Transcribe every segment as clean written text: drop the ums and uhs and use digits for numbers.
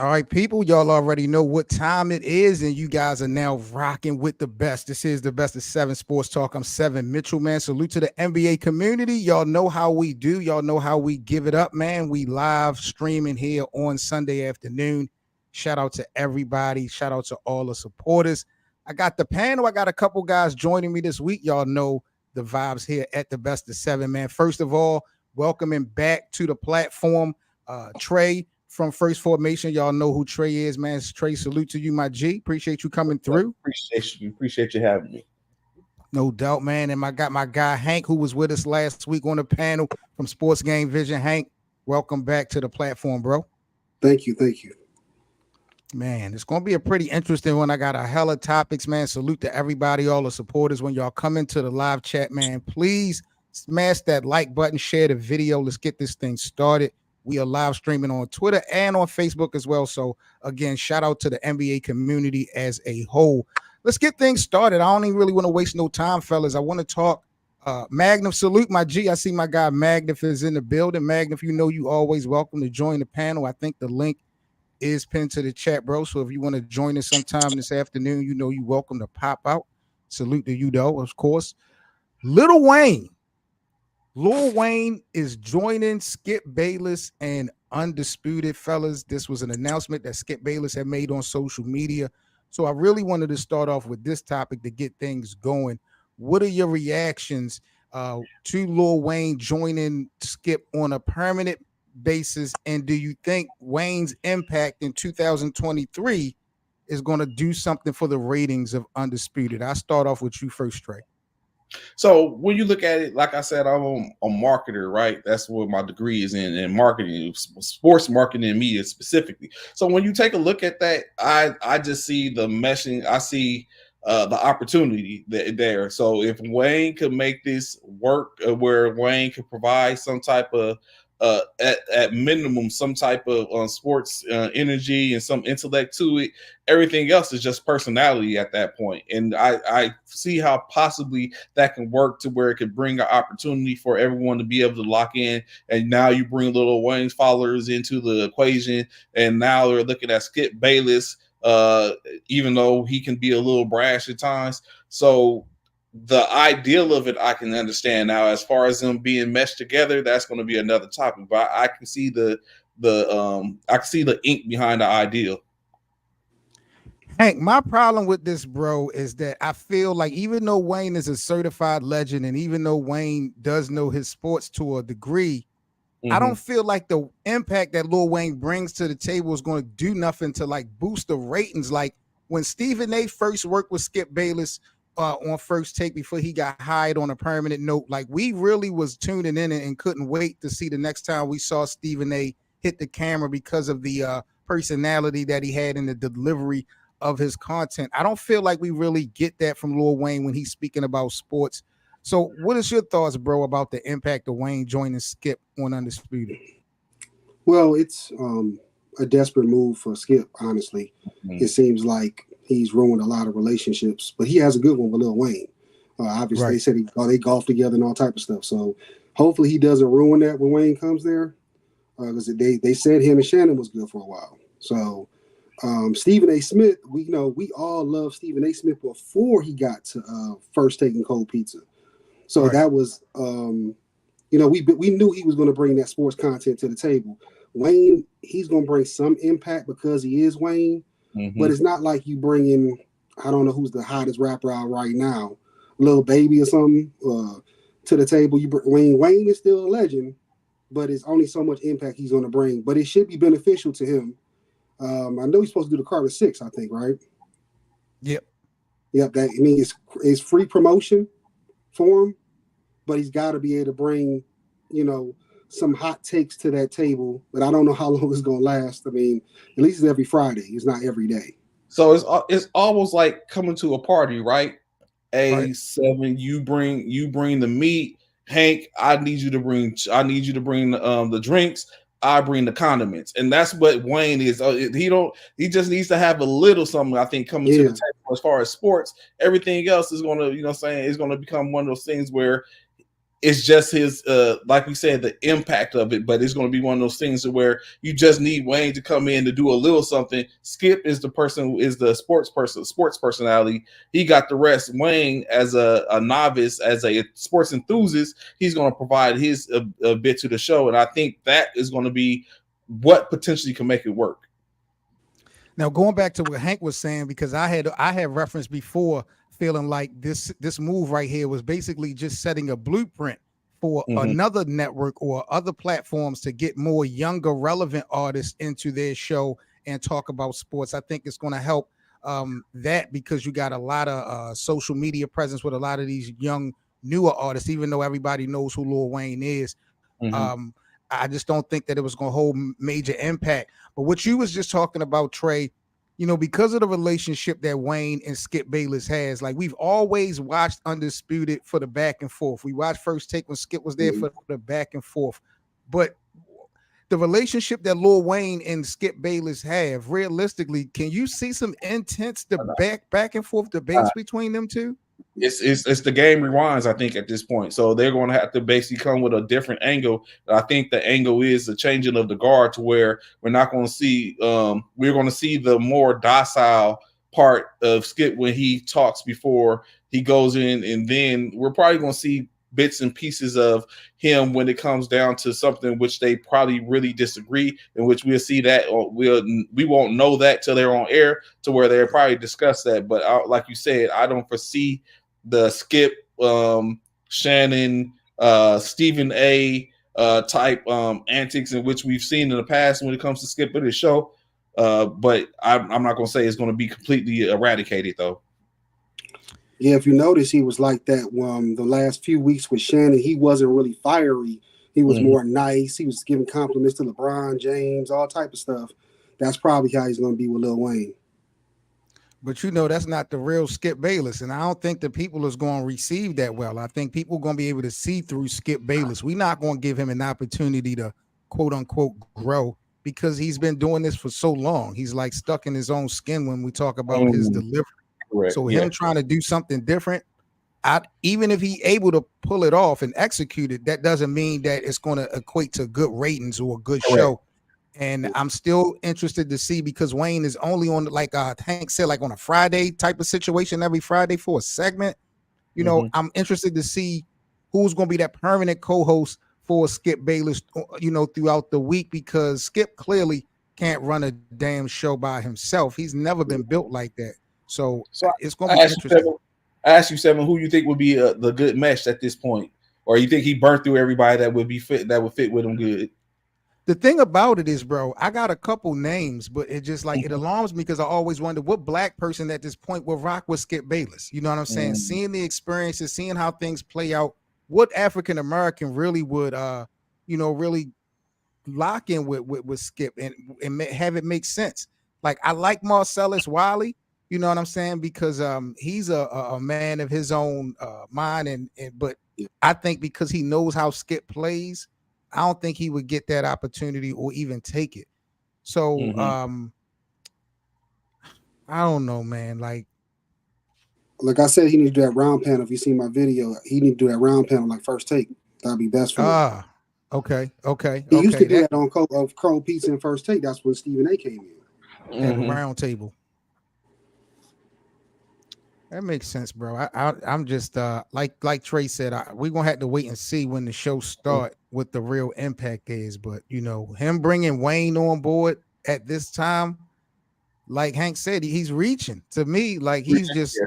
All right, people, y'all already know what time it is, and you guys are now rocking with the best. This is the best of seven sports talk. I'm Seven Mitchell, man. Salute to the NBA community. Y'all know how we do. Y'all know how we give it up, man. We live streaming here on Sunday afternoon. Shout out to everybody. Shout out to all the supporters. I got the panel. I got a couple guys joining me this week. Y'all know the vibes here at the best of seven, man. First of all, welcoming back to the platform, Trey from First Formation. Y'all know who Trey is, man. Trey, salute to you, my G. Appreciate you coming through. Appreciate you having me. No doubt, man. And I got my guy Hank, who was with us last week on the panel from Sports Game Vision. Hank, welcome back to the platform, bro. Thank you. Man, it's going to be a pretty interesting one. I got a hella topics, man. Salute to everybody, all the supporters. When y'all come into the live chat, man, please smash that like button, share the video. Let's get this thing started. We are live streaming on Twitter and on Facebook as well. So, again, shout out to the NBA community as a whole. Let's get things started. I don't even really want to waste no time, fellas. I want to talk. Magnum, salute my G. I see my guy Magnum is in the building. Magnum, you know you always welcome to join the panel. I think the link is pinned to the chat, bro. So if you want to join us sometime this afternoon, you know you're welcome to pop out. Salute to you, though, of course. Lil Wayne is joining Skip Bayless and Undisputed, fellas. This was an announcement that Skip Bayless had made on social media. So I really wanted to start off with this topic to get things going. What are your reactions to Lil Wayne joining Skip on a permanent basis? And do you think Wayne's impact in 2023 is going to do something for the ratings of Undisputed? I'll start off with you first, Trey. So when you look at it, like I said, I'm a marketer, right? That's what my degree is in marketing, sports marketing and media specifically. So when you take a look at that, I just see the meshing. I see the opportunity there. So if Wayne could make this work, where Wayne could provide some type of at minimum some type of sports energy and some intellect to it, everything else is just personality at that point. And I see how possibly that can work to where it could bring an opportunity for everyone to be able to lock in. And now you bring Lil Wayne's followers into the equation, and now they're looking at Skip Bayless, even though he can be a little brash at times. So the ideal of it, I can understand. Now, as far as them being meshed together, that's going to be another topic. But I can see the ink behind the ideal. Hank, my problem with this, bro, is that I feel like even though Wayne is a certified legend, and even though Wayne does know his sports to a degree, I don't feel like the impact that Lil Wayne brings to the table is going to do nothing to like boost the ratings. Like when Stephen A. first worked with Skip Bayless on First Take before he got hired on a permanent note, like we really was tuning in and couldn't wait to see the next time we saw Stephen A. hit the camera because of the personality that he had in the delivery of his content. I don't feel like we really get that from Lil Wayne when he's speaking about sports. So what is your thoughts, bro, about the impact of Wayne joining Skip on Undisputed? Well, it's a desperate move for Skip, honestly. It seems like he's ruined a lot of relationships, but he has a good one with Lil Wayne. Obviously, They said they golf together and all type of stuff. So hopefully he doesn't ruin that when Wayne comes there, because they said him and Shannon was good for a while. So Stephen A. Smith, we all love Stephen A. Smith before he got to First Taking Cold Pizza. So that was, we knew he was going to bring that sports content to the table. Wayne, he's going to bring some impact because he is Wayne, but it's not like you bring in, I don't know who's the hottest rapper out right now, Lil Baby or something, to the table. Wayne is still a legend, but it's only so much impact he's going to bring. But it should be beneficial to him. I know he's supposed to do the Carter 6, I think, right? Yep. It's free promotion for him, but he's got to be able to bring, some hot takes to that table. But I don't know how long it's going to last. I mean, at least it's every Friday. It's not every day. So it's almost like coming to a party, right? A7, you bring the meat. Hank, I need you to bring the drinks. I bring the condiments, and that's what Wayne is. He just needs to have a little something, I think, coming to the table as far as sports. Everything else is going to, is going to become one of those things where it's just his, like we said, the impact of it. But it's going to be one of those things where you just need Wayne to come in to do a little something. Skip is the person who is the sports personality. He got the rest. Wayne, as a novice, as a sports enthusiast, he's going to provide his a bit to the show. And I think that is going to be what potentially can make it work. Now, going back to what Hank was saying, because I had referenced before, feeling like this move right here was basically just setting a blueprint for another network or other platforms to get more younger, relevant artists into their show and talk about sports. I think it's going to help that, because you got a lot of social media presence with a lot of these young, newer artists, even though everybody knows who Lil Wayne is. I just don't think that it was going to hold major impact. But what you was just talking about, Trey, you know, because of the relationship that Wayne and Skip Bayless has, like, we've always watched Undisputed for the back and forth. We watched First Take when Skip was there for the back and forth. But the relationship that Lil Wayne and Skip Bayless have, realistically, can you see some intense back and forth debates between them two? It's the game rewinds, I think, at this point. So they're going to have to basically come with a different angle. I think the angle is the changing of the guard, to where we're not going to see we're going to see the more docile part of Skip when he talks before he goes in, and then we're probably going to see bits and pieces of him when it comes down to something which they probably really disagree, in which we'll see that, or we won't know that till they're on air, to where they'll probably discuss that. But like you said, I don't foresee the Skip, Shannon, Stephen A type antics in which we've seen in the past when it comes to Skip in his show. But I'm not going to say it's going to be completely eradicated, though. Yeah, if you notice, he was like that the last few weeks with Shannon. He wasn't really fiery. He was more nice. He was giving compliments to LeBron James, all type of stuff. That's probably how he's going to be with Lil Wayne. But, you know, that's not the real Skip Bayless, and I don't think the people is going to receive that well. I think people are going to be able to see through Skip Bayless. We're not going to give him an opportunity to, quote unquote, grow, because he's been doing this for so long. He's like stuck in his own skin when we talk about his delivery. Correct. So him trying to do something different, even if he able to pull it off and execute it, that doesn't mean that it's going to equate to good ratings or a good show. And I'm still interested to see, because Wayne is only on, like Hank said, like on a Friday type of situation every Friday for a segment. You know, I'm interested to see who's going to be that permanent co-host for Skip Bayless, you know, throughout the week, because Skip clearly can't run a damn show by himself. He's never been built like that. So it's going to be interesting. I ask you, Seven, who you think would be the good mesh at this point, or you think he burnt through everybody that would be fit, that would fit with him good? The thing about it is, bro, I got a couple names, but it just like it alarms me, because I always wonder what black person at this point will rock with Skip Bayless. You know what I'm saying? Seeing the experiences, seeing how things play out, what African American really would, you know, really lock in with Skip and have it make sense. Like, I like Marcellus Wiley. You know what I'm saying? Because he's a man of his own mind, but I think because he knows how Skip plays, I don't think he would get that opportunity or even take it. So I don't know, man. Like I said, he need to do that round panel. If you see my video, he need to do that round panel like First Take. That'd be best for him. Okay. He used to do that on Cold Pizza and First Take. That's when Stephen A came in. At a round table. That makes sense, bro. I'm just like Trey said, we're gonna have to wait and see when the show start what the real impact is. But you know, him bringing Wayne on board at this time, like Hank said, he's reaching. To me, like he's just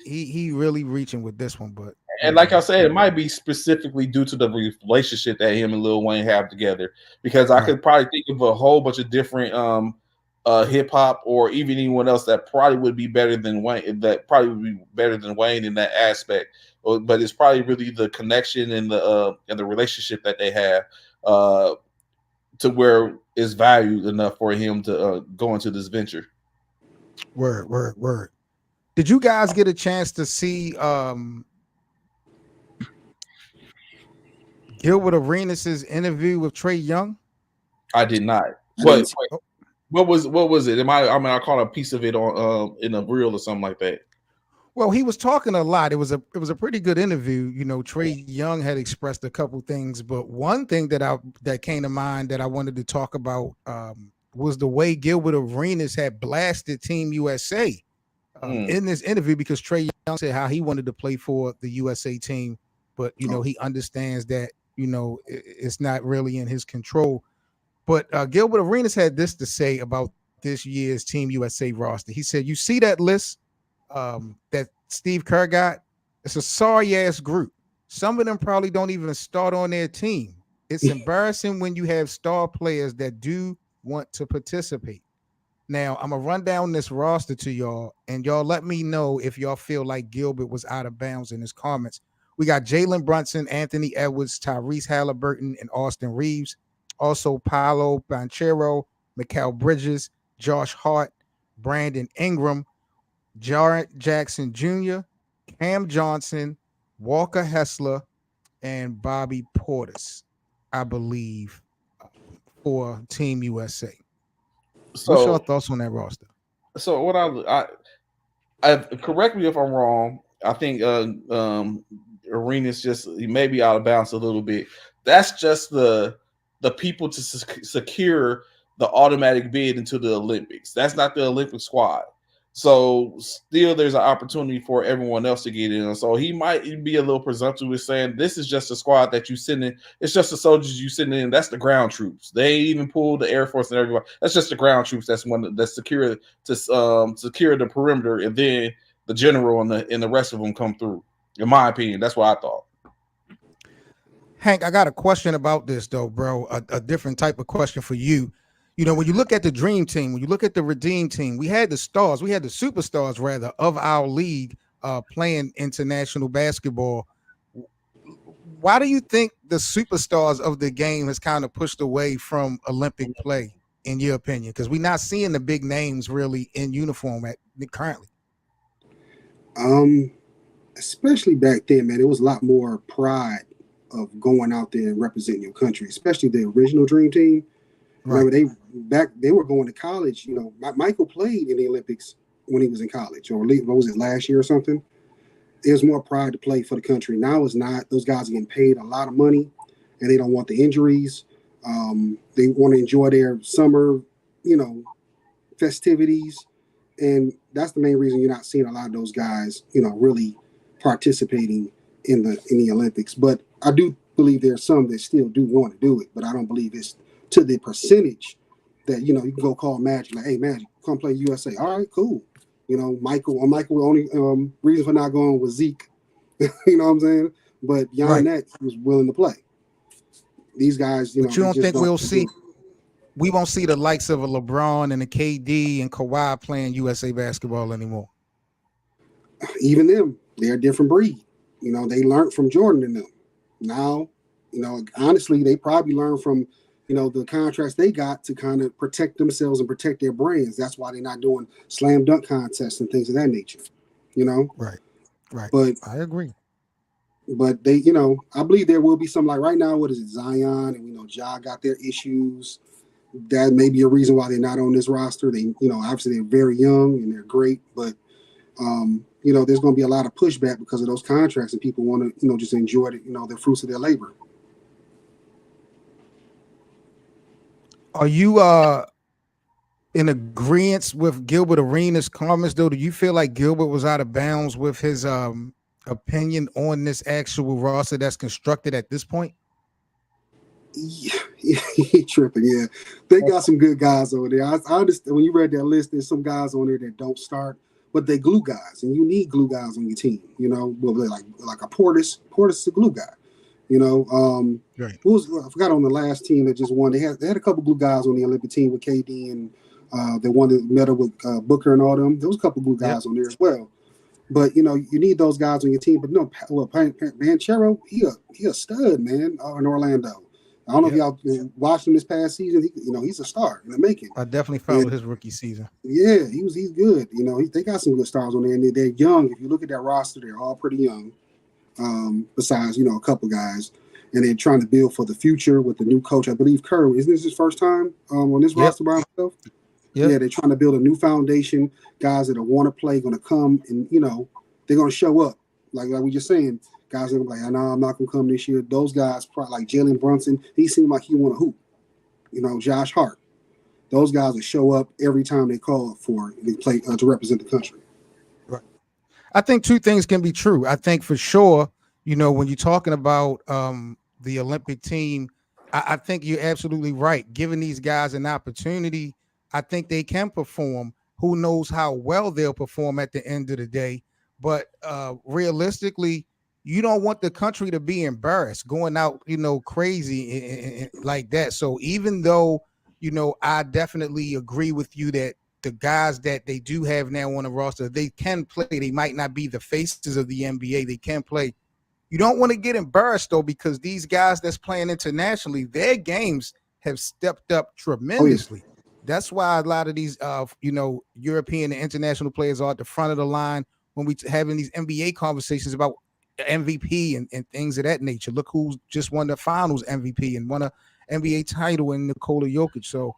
he really reaching with this one. But and like I said, it might be specifically due to the relationship that him and Lil Wayne have together, because I could probably think of a whole bunch of different hip hop or even anyone else that probably would be better than Wayne, that probably would be better than Wayne in that aspect. But it's probably really the connection and the relationship that they have to where it's valued enough for him to go into this venture. Word. Did you guys get a chance to see Gilbert Arenas' interview with Trae Young? I did not. What was it? I caught a piece of it on in a reel or something like that. Well, he was talking a lot. It was a pretty good interview. You know, Trae Young had expressed a couple things, but one thing that came to mind that I wanted to talk about was the way Gilbert Arenas had blasted Team USA in this interview, because Trae Young said how he wanted to play for the USA team, but you know he understands that it's not really in his control. But Gilbert Arenas had this to say about this year's Team USA roster. He said, "You see that list that Steve Kerr got? It's a sorry ass group. Some of them probably don't even start on their team. It's embarrassing when you have star players that do want to participate." Now, I'm going to run down this roster to y'all, and y'all let me know if y'all feel like Gilbert was out of bounds in his comments. We got Jalen Brunson, Anthony Edwards, Tyrese Halliburton, and Austin Reeves. Also, Paolo Banchero, Mikal Bridges, Josh Hart, Brandon Ingram, Jarrett Jackson Jr., Cam Johnson, Walker Hessler, and Bobby Portis, I believe, for Team USA. So, what's your thoughts on that roster? So what I correct me if I'm wrong. I think Arenas he may be out of bounds a little bit. That's just the people to secure the automatic bid into the Olympics. That's not the Olympic squad. So still there's an opportunity for everyone else to get in. So he might be a little presumptuous saying this is just a squad that you send in. It's just the soldiers you send in. That's the ground troops. They even pulled the Air Force and everyone. That's just the ground troops. That's that's secure to secure the perimeter, and then the general and the rest of them come through. In my opinion, that's what I thought. Hank, I got a question about this though, bro. A different type of question for you. You know, when you look at the dream team, when you look at the redeem team, we had the superstars rather of our league playing international basketball. Why do you think the superstars of the game has kind of pushed away from Olympic play, in your opinion? Because we're not seeing the big names really in uniform currently. Especially back then, man, it was a lot more pride of going out there and representing your country, especially the original dream team. Right. Remember, they were going to college. You know, Michael played in the Olympics when he was in college, or what was it, last year or something? There's more pride to play for the country. Now it's not. Those guys are getting paid a lot of money, and they don't want the injuries. They want to enjoy their summer, festivities, and that's the main reason you're not seeing a lot of those guys, really participating in the Olympics. But I do believe there's some that still do want to do it, but I don't believe it's to the percentage that, you can go call Magic, like, hey, Magic, come play USA. All right, cool. Michael only reason for not going was Zeke. You know what I'm saying? But beyond that, he was willing to play. These guys, but you don't think we won't see the likes of a LeBron and a KD and Kawhi playing USA basketball anymore? Even them, they're a different breed. They learned from Jordan and them. Now, honestly, they probably learned from the contracts they got to kind of protect themselves and protect their brands. That's why they're not doing slam dunk contests and things of that nature, Right. But I agree. But they, I believe there will be some, like right now, what is it, Zion, and Ja got their issues. That may be a reason why they're not on this roster. They, obviously they're very young and they're great, but there's going to be a lot of pushback because of those contracts, and people want to, just enjoy the fruits of their labor. Are you in agreement with Gilbert Arenas' comments, though? Do you feel like Gilbert was out of bounds with his opinion on this actual roster that's constructed at this point? Yeah, he tripping. Yeah, they got some good guys over there. I understand when you read that list. There's some guys on there that don't start, but they glue guys, and you need glue guys on your team. Well, like a Portis. Portis is a glue guy. Right. I forgot on the last team that just won. They had a couple glue guys on the Olympic team with KD and the one that met up with Booker and all them. There was a couple glue guys on there as well. But you need those guys on your team. But Banchero, he a stud, man, in Orlando. I don't know if y'all watched him this past season. He's a star in the making. I definitely followed his rookie season. Yeah, he's good. They got some good stars on there, and they're young. If you look at that roster, they're all pretty young. Besides, a couple guys, and they're trying to build for the future with the new coach. I believe Kerr, isn't this his first time on this roster by himself? Yep. Yeah, they're trying to build a new foundation. Guys that want to play, going to come and they're gonna show up. Like we just saying, guys are like, I know I'm not gonna come this year. Those guys, probably like Jalen Brunson, he seemed like he want to hoop. Josh Hart. Those guys will show up every time they call for they play to represent the country. Right. I think two things can be true. I think for sure, when you're talking about the Olympic team, I think you're absolutely right. Giving these guys an opportunity, I think they can perform. Who knows how well they'll perform at the end of the day? But realistically, you don't want the country to be embarrassed going out, crazy and like that. So even though, I definitely agree with you that the guys that they do have now on the roster, they can play. They might not be the faces of the NBA. They can play. You don't want to get embarrassed, though, because these guys that's playing internationally, their games have stepped up tremendously. Oh, yeah. That's why a lot of these, European and international players are at the front of the line when we having these NBA conversations about MVP and things of that nature. Look who just won the finals MVP and won a NBA title in Nikola Jokic. So,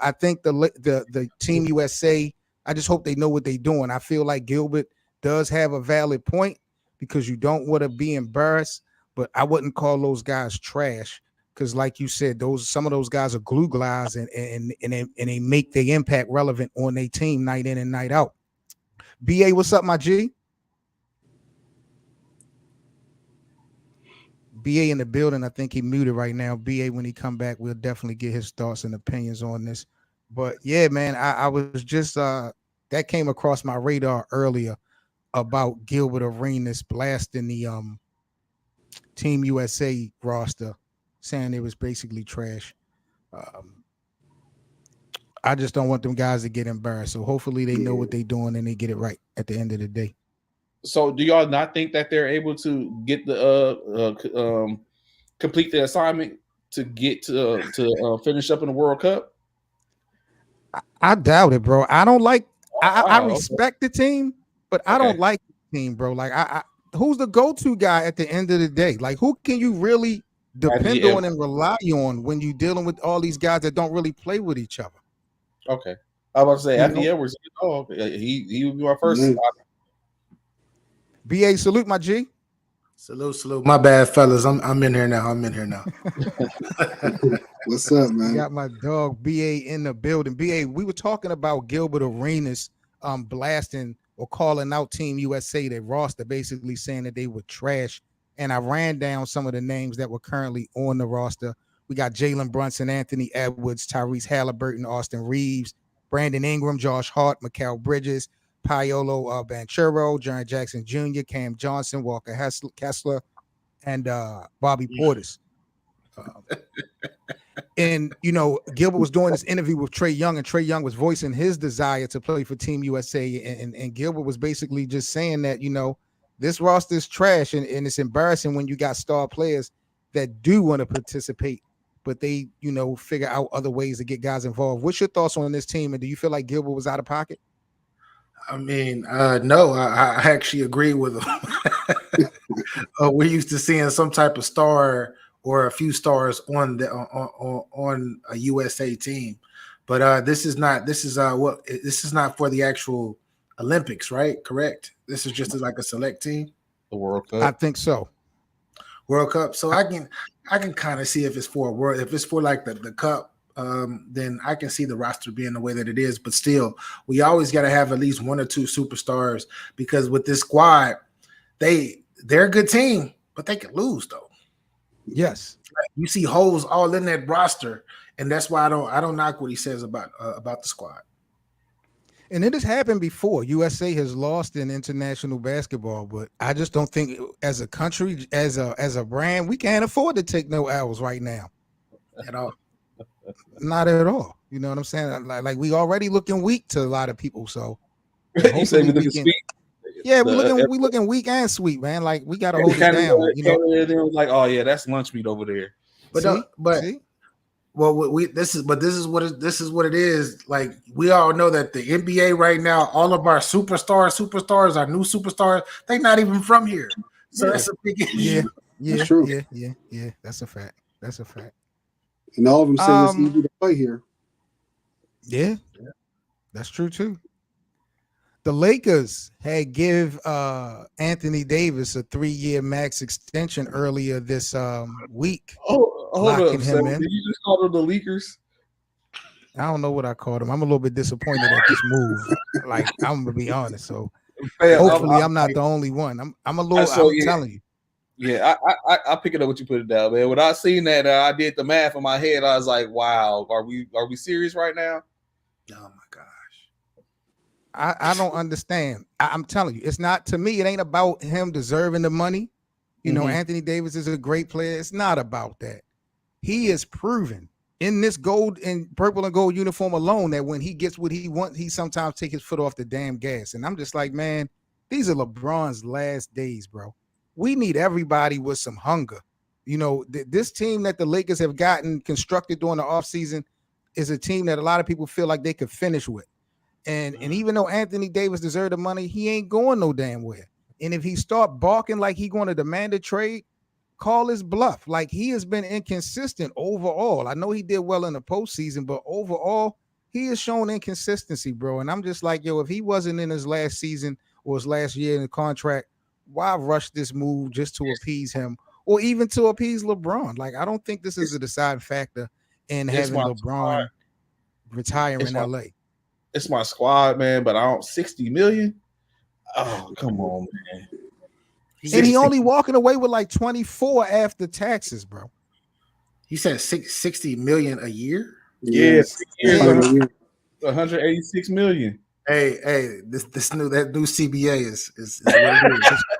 I think the Team USA, I just hope they know what they're doing. I feel like Gilbert does have a valid point because you don't want to be embarrassed, but I wouldn't call those guys trash because, like you said, some of those guys are glue guys and they make their impact relevant on their team night in and night out. BA, what's up, my G? BA in the building. I think he muted right now. BA, when he come back, we'll definitely get his thoughts and opinions on this. But yeah, man, I was just that came across my radar earlier about Gilbert Arenas blasting the Team USA roster, saying it was basically trash. I just don't want them guys to get embarrassed. So hopefully they know what they're doing and they get it right at the end of the day. So do y'all not think that they're able to get the complete the assignment to get to finish up in the World Cup? I doubt it, bro. I don't like. I respect the team, but I don't like the team, bro. Like, who's the go-to guy at the end of the day? Like, who can you really depend on and rely on when you're dealing with all these guys that don't really play with each other? Okay, I was about to say Anthony Edwards. Oh, he would be my first. BA, salute, my G. Salute. My bad, fellas. I'm in here now. What's up, man? Got my dog BA in the building. BA, we were talking about Gilbert Arenas blasting or calling out Team USA, their roster, basically saying that they were trash. And I ran down some of the names that were currently on the roster. We got Jalen Brunson, Anthony Edwards, Tyrese Halliburton, Austin Reeves, Brandon Ingram, Josh Hart, Mikal Bridges, Paolo Banchero, Jaren Jackson Jr., Cam Johnson, Walker Kessler, and Bobby Portis. And, Gilbert was doing this interview with Trae Young, and Trae Young was voicing his desire to play for Team USA. And Gilbert was basically just saying that, this roster is trash, and it's embarrassing when you got star players that do want to participate, but they, figure out other ways to get guys involved. What's your thoughts on this team, and do you feel like Gilbert was out of pocket? I mean, no, I actually agree with him. We're used to seeing some type of star or a few stars on a USA team, but this is not for the actual Olympics, right? Correct. This is just like a select team. The World Cup. I think so. World Cup. So I can kind of see if it's for a world. If it's for like the cup. Then I can see the roster being the way that it is. But still, we always got to have at least one or two superstars because with this squad, they're a good team, but they can lose though. Yes, you see holes all in that roster, and that's why I don't knock what he says about the squad. And it has happened before. USA has lost in international basketball, but I just don't think as a country, as a brand, we can't afford to take no L's right now at all. Not at all. You know what I'm saying? Like we already looking weak to a lot of people. So you say we looking sweet. Yeah, we looking weak and sweet, man. Like we gotta hold it down. They was like, oh yeah, that's lunch meat over there. But see? Well, this is what it is. Like we all know that the NBA right now, all of our superstars, our new superstars, they're not even from here. So that's a big issue. Yeah, that's true. Yeah. That's a fact. And all of them say it's easy to play here. Yeah, that's true too. the Lakers had give Anthony Davis a 3-year max extension earlier this week. Oh, hold locking up, him Sam. in. Did you just call them the leakers? I don't know what I called him. I'm a little bit disappointed at this move. Like, I'm gonna be honest. So hopefully I'm not the only one. I'm telling you. Yeah, I pick it up what you put it down, man. When I seen that, I did the math in my head. I was like, wow, are we serious right now? Oh my gosh. I don't understand. I'm telling you, it's not, to me, it ain't about him deserving the money. You know, Anthony Davis is a great player. It's not about that. He is proven in this gold and purple and gold uniform alone that when he gets what he wants, he sometimes take his foot off the damn gas. And I'm just like, man, these are LeBron's last days, bro. We need everybody with some hunger. You know, this team that the Lakers have gotten constructed during the offseason is a team that a lot of people feel like they could finish with. And even though Anthony Davis deserved the money, he ain't going no damn where. And if he start barking like he going to demand a trade, call his bluff. Like, he has been inconsistent overall. I know he did well in the postseason, but overall, he has shown inconsistency, bro. And I'm just like, yo, if he wasn't in his last season or his last year in the contract, why rush this move just to appease him or even to appease LeBron? Like, I don't think this is a deciding factor in having LeBron retire in LA. It's my squad, man, but I don't 60 million. Oh, come on, man. And he only walking away with like 24 after taxes, bro. He said 60 million a year? Yes. 186 million. Hey, this new CBA is what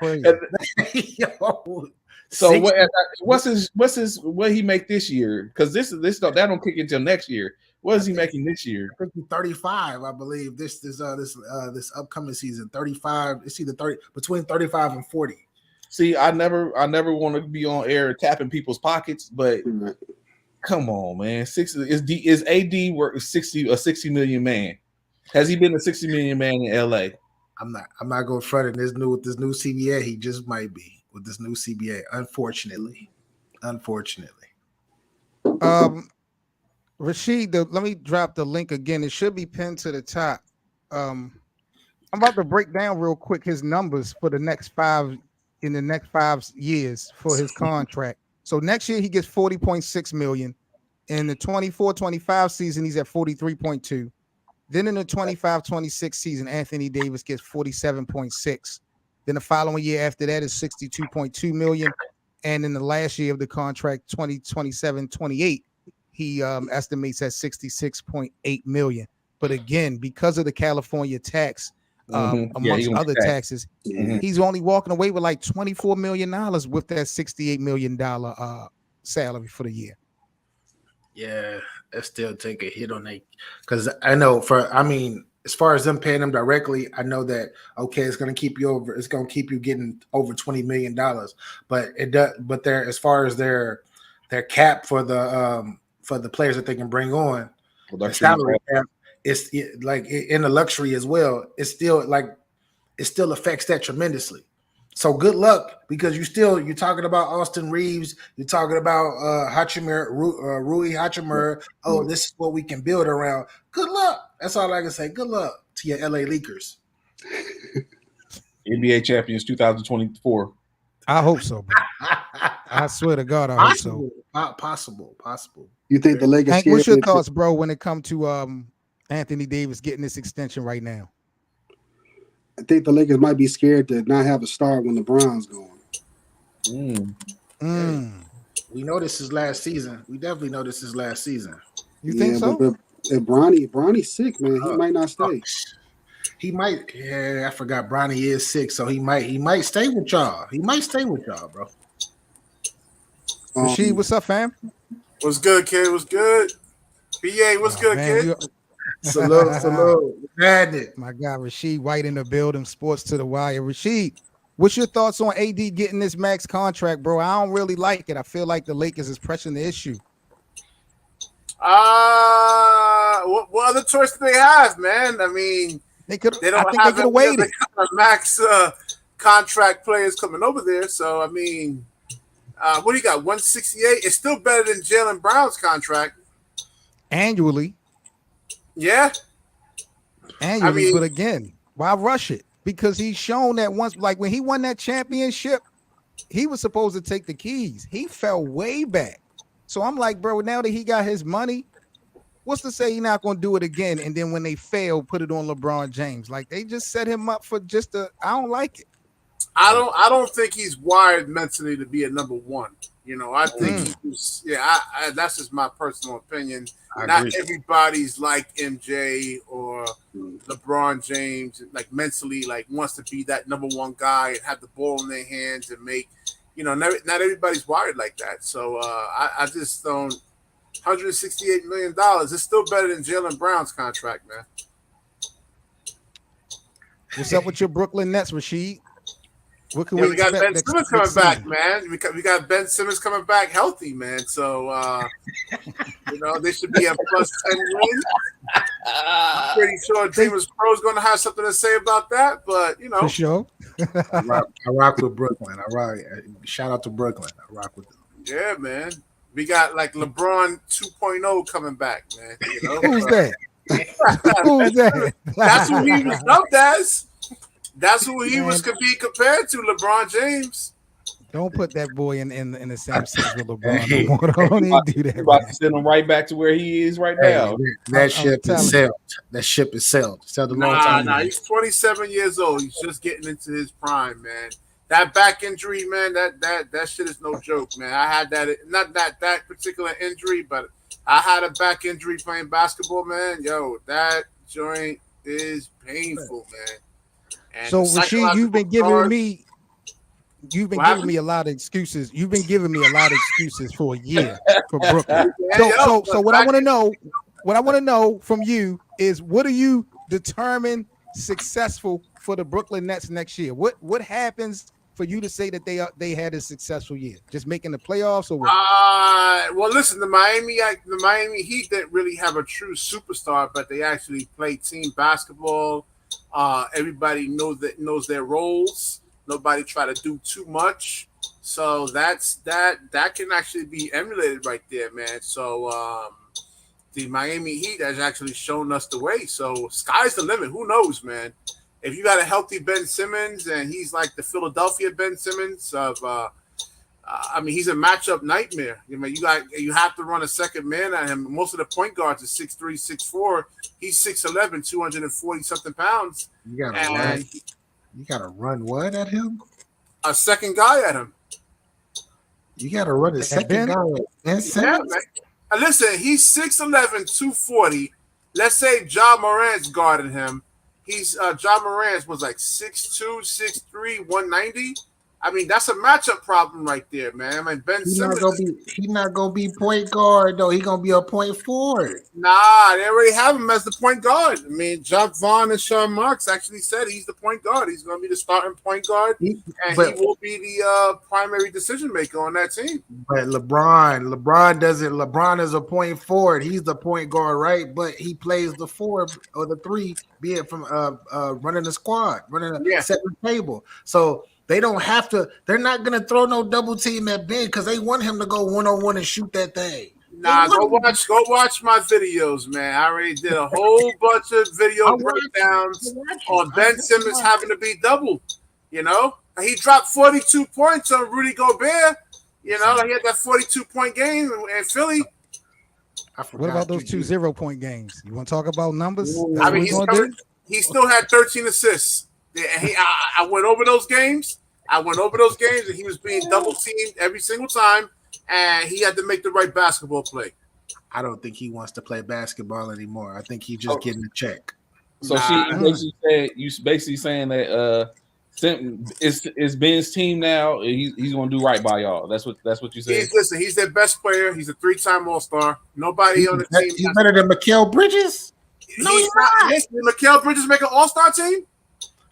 it is. Yo, so what he make this year? Because this stuff that don't kick until next year. What is he making this year? 35, I believe. This upcoming season, 35. It's either 30 between 35 and 40. See, I never want to be on air tapping people's pockets, but come on, man. 60 is AD worth 60 million man. Has he been a 60 million man in LA? I'm not going front with this new CBA. He just might be with this new CBA. Unfortunately. Rashid, let me drop the link again. It should be pinned to the top. I'm about to break down real quick his numbers for the next 5 years for his contract. So next year he gets 40.6 million. In the 24-25 season, he's at 43.2. Then in the 25-26 season, Anthony Davis gets 47.6. Then the following year after that is 62.2 million. And in the last year of the contract, 2027-28, he estimates at 66.8 million. But again, because of the California tax, amongst other taxes, he's only walking away with like $24 million with that $68 million salary for the year. Yeah, that still take a hit on that, because I know as far as them paying them directly, I know that it's going to keep you getting over $20 million. But it does. But as far as their cap for the players that they can bring on, the salary cap, it's like in the luxury as well. It still affects that tremendously. So good luck, because you're talking about Austin Reeves, you're talking about Rui Hachimura. Oh, this is what we can build around. Good luck. That's all I can say. Good luck to your LA Lakers. NBA champions 2024. I hope so, bro. I swear to God, I hope so. Possible. You think the Lakers? Hank, what's your thoughts, bro, when it comes to Anthony Davis getting this extension right now? I think the Lakers might be scared to not have a star when LeBron's gone. We know this is last season. We definitely know this is last season. You think so? But if Bronny's sick, man, he might not stay. He might. Yeah, I forgot Bronny is sick, so he might stay with y'all. He might stay with y'all, bro. Rashid, what's up, fam? What's good, kid? What's good? BA, what's good, kid? Salute. My guy, Rashid White in the building, Sports to the Wire. Rashid, what's your thoughts on AD getting this max contract, bro? I don't really like it. I feel like the Lakers is pressing the issue. What other choice do they have, man? I mean, they could have waited. Max contract players coming over there. So I mean, what do you got? 168. It's still better than Jaylen Brown's contract annually. Yeah. Annually, but again, Why rush it? Because he's shown that once, like when he won that championship, he was supposed to take the keys. He fell way back. So I'm like, bro, now that he got his money, what's to say he's not going to do it again? And then when they fail, put it on LeBron James. Like they just set him up for just I don't like it. I don't think he's wired mentally to be a number one. You know, I think he's, that's just my personal opinion. Not everybody's like MJ or LeBron James, like mentally, like wants to be that number one guy and have the ball in their hands and make, you know, not everybody's wired like that. So I just don't. $168 million is still better than Jaylen Brown's contract, man. What's up with your Brooklyn Nets, Rasheed? What can we got Ben Simmons coming back, man. We got Ben Simmons coming back healthy, man. So you know, they should be a plus 10 win. I'm pretty sure Dreamers Pro is going to have something to say about that, but you know, for sure. I rock with Brooklyn. Shout out to Brooklyn. I rock with them. Yeah, man. We got like LeBron 2.0 coming back, man. You know? Who's that? Who's that? That's who he was dubbed as. That's who he could be compared to, LeBron James. Don't put that boy in the same sense with LeBron. Don't even do that. You're about to send him right back to where he is right now. That ship is sailed. That ship is sailed. Nah, he's 27 years old. He's just getting into his prime, man. That back injury, man, that shit is no joke, man. I had that, not that particular injury, but I had a back injury playing basketball, man. Yo, that joint is painful, man. And so Rasheed, you've been giving me a lot of excuses. You've been giving me a lot of excuses for a year for Brooklyn. So what I want to know from you is, what do you determine successful for the Brooklyn Nets next year? What happens for you to say that they had a successful year? Just making the playoffs, or what? Well, listen, the Miami Heat didn't really have a true superstar, but they actually played team basketball. Everybody knows their roles. Nobody try to do too much. So that can actually be emulated right there, man. So the Miami Heat has actually shown us the way. So sky's the limit. Who knows, man? If you got a healthy Ben Simmons and he's like the Philadelphia Ben Simmons of, he's a matchup nightmare. You know, you have to run a second man at him. Most of the point guards are 6'3", 6'4". He's 6'11", 240 something pounds. You gotta run what at him? A second guy at him. You gotta run a second guy at Ben Simmons. Yeah, man. Listen, he's 6'11", 240. Let's say Ja Morant's guarding him. Ja Morant was like 6'2", 6'3", 190. I mean, that's a matchup problem right there, man. I mean, Ben Simmons. He's not gonna be point guard though. He's gonna be a point forward. Nah, they already have him as the point guard. I mean, John Vaughn and Sean Marks actually said he's the point guard. He's gonna be the starting point guard, and he will be the primary decision maker on that team. But LeBron doesn't. LeBron is a point forward. He's the point guard, right? But he plays the 4 or the 3, be it from running the squad, running a setting table. So they don't have to. They're not gonna throw no double team at Ben because they want him to go 1-on-1 and shoot that thing. Nah, go watch my videos, man. I already did a whole bunch of video breakdowns on Ben Simmons having to be doubled. You know, he dropped 42 points on Rudy Gobert. You know, he had that 42-point game in Philly. What about those 2 0-point games? You want to talk about numbers? I mean, he still had 13 assists. Yeah, I went over those games. And he was being double teamed every single time, and he had to make the right basketball play. I don't think he wants to play basketball anymore. I think he's just getting a check. So you basically saying that it's Ben's team now. He's gonna do right by y'all. That's what you said. He's their best player. He's a 3-time All-Star. Nobody on the team. He's better than Mikal Bridges. No, he's not. Did Mikal Bridges make an All-Star team?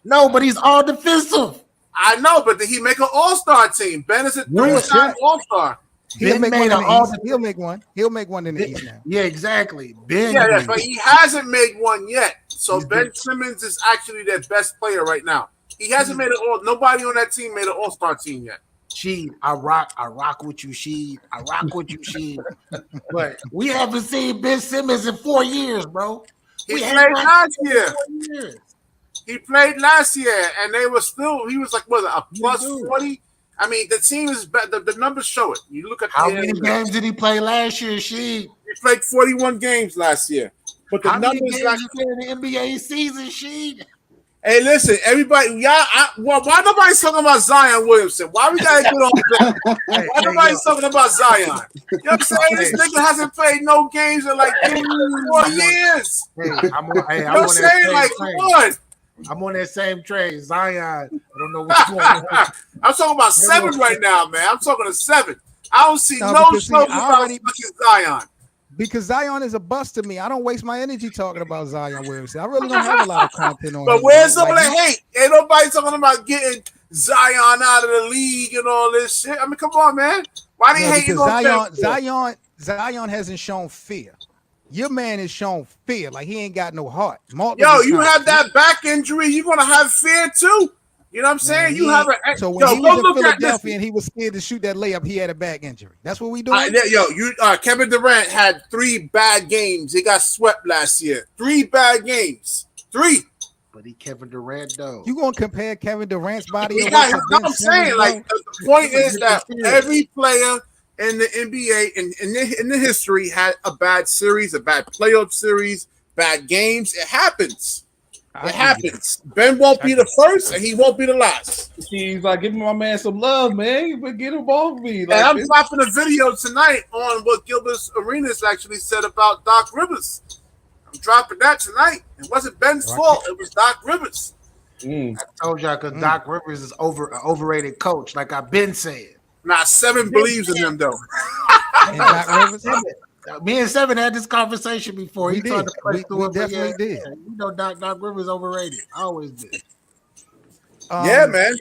No, but he's all defensive. I know, but did he make an All-Star team? Ben is a 3-time All-Star. He'll make one in the East. He'll make one in the East now. Yeah, exactly. Ben. Yeah, but he hasn't made one yet. So Ben Simmons is actually their best player right now. He hasn't made nobody on that team made an All-Star team yet. Sheed, I rock with you, Sheed. I rock with you, Sheed. But we haven't seen Ben Simmons in 4 years, bro. He played last year. He played last year, and they were still. He was like, what, a plus 40? I mean, the team is better. The numbers show it. You look at how many games did he play last year? She played 41 games last year. But the how many numbers games he played in the NBA season? She. Hey, listen, everybody, why nobody's talking about Zion Williamson? Why we gotta get on that? Why nobody's talking about Zion? You know what I'm saying? This nigga hasn't played no games in like 4 years. I'm on that same trade. Zion, I don't know which one. I'm talking about 7 right now, man. I'm talking to 7. I don't see no smoke about Zion. Because Zion is a bust to me. I don't waste my energy talking about Zion Williamson. I really don't have a lot of content on him. But where's some of the hate? Ain't nobody talking about getting Zion out of the league and all this shit. I mean, come on, man. Why they hating on Zion hasn't shown fear. Your man has shown fear. Like he ain't got no heart. You have that back injury. You're going to have fear too. You know what I'm saying? He was in Philadelphia and he was scared to shoot that layup, he had a back injury. That's what we doing. Kevin Durant had 3 bad games. He got swept last year. 3 bad games. 3. But he Kevin Durant though. You gonna compare Kevin Durant's body? I'm saying, like, the point is that every player in the NBA in the history had a bad series, a bad playoff series, bad games. It happens. It happens. Ben won't be the first, and he won't be the last. He's like, give my man some love, man. But get him off me. Like, and I'm dropping a video tonight on what Gilbert Arenas actually said about Doc Rivers. I'm dropping that tonight. It wasn't Ben's fault. It was Doc Rivers. I told y'all because Doc Rivers is overrated coach, like I've been saying. Nah, 7 believes in him though. Doc Rivers. Me and Seven had this conversation before. We definitely did. You know, Doc Rivers overrated. I always did. Yeah, man.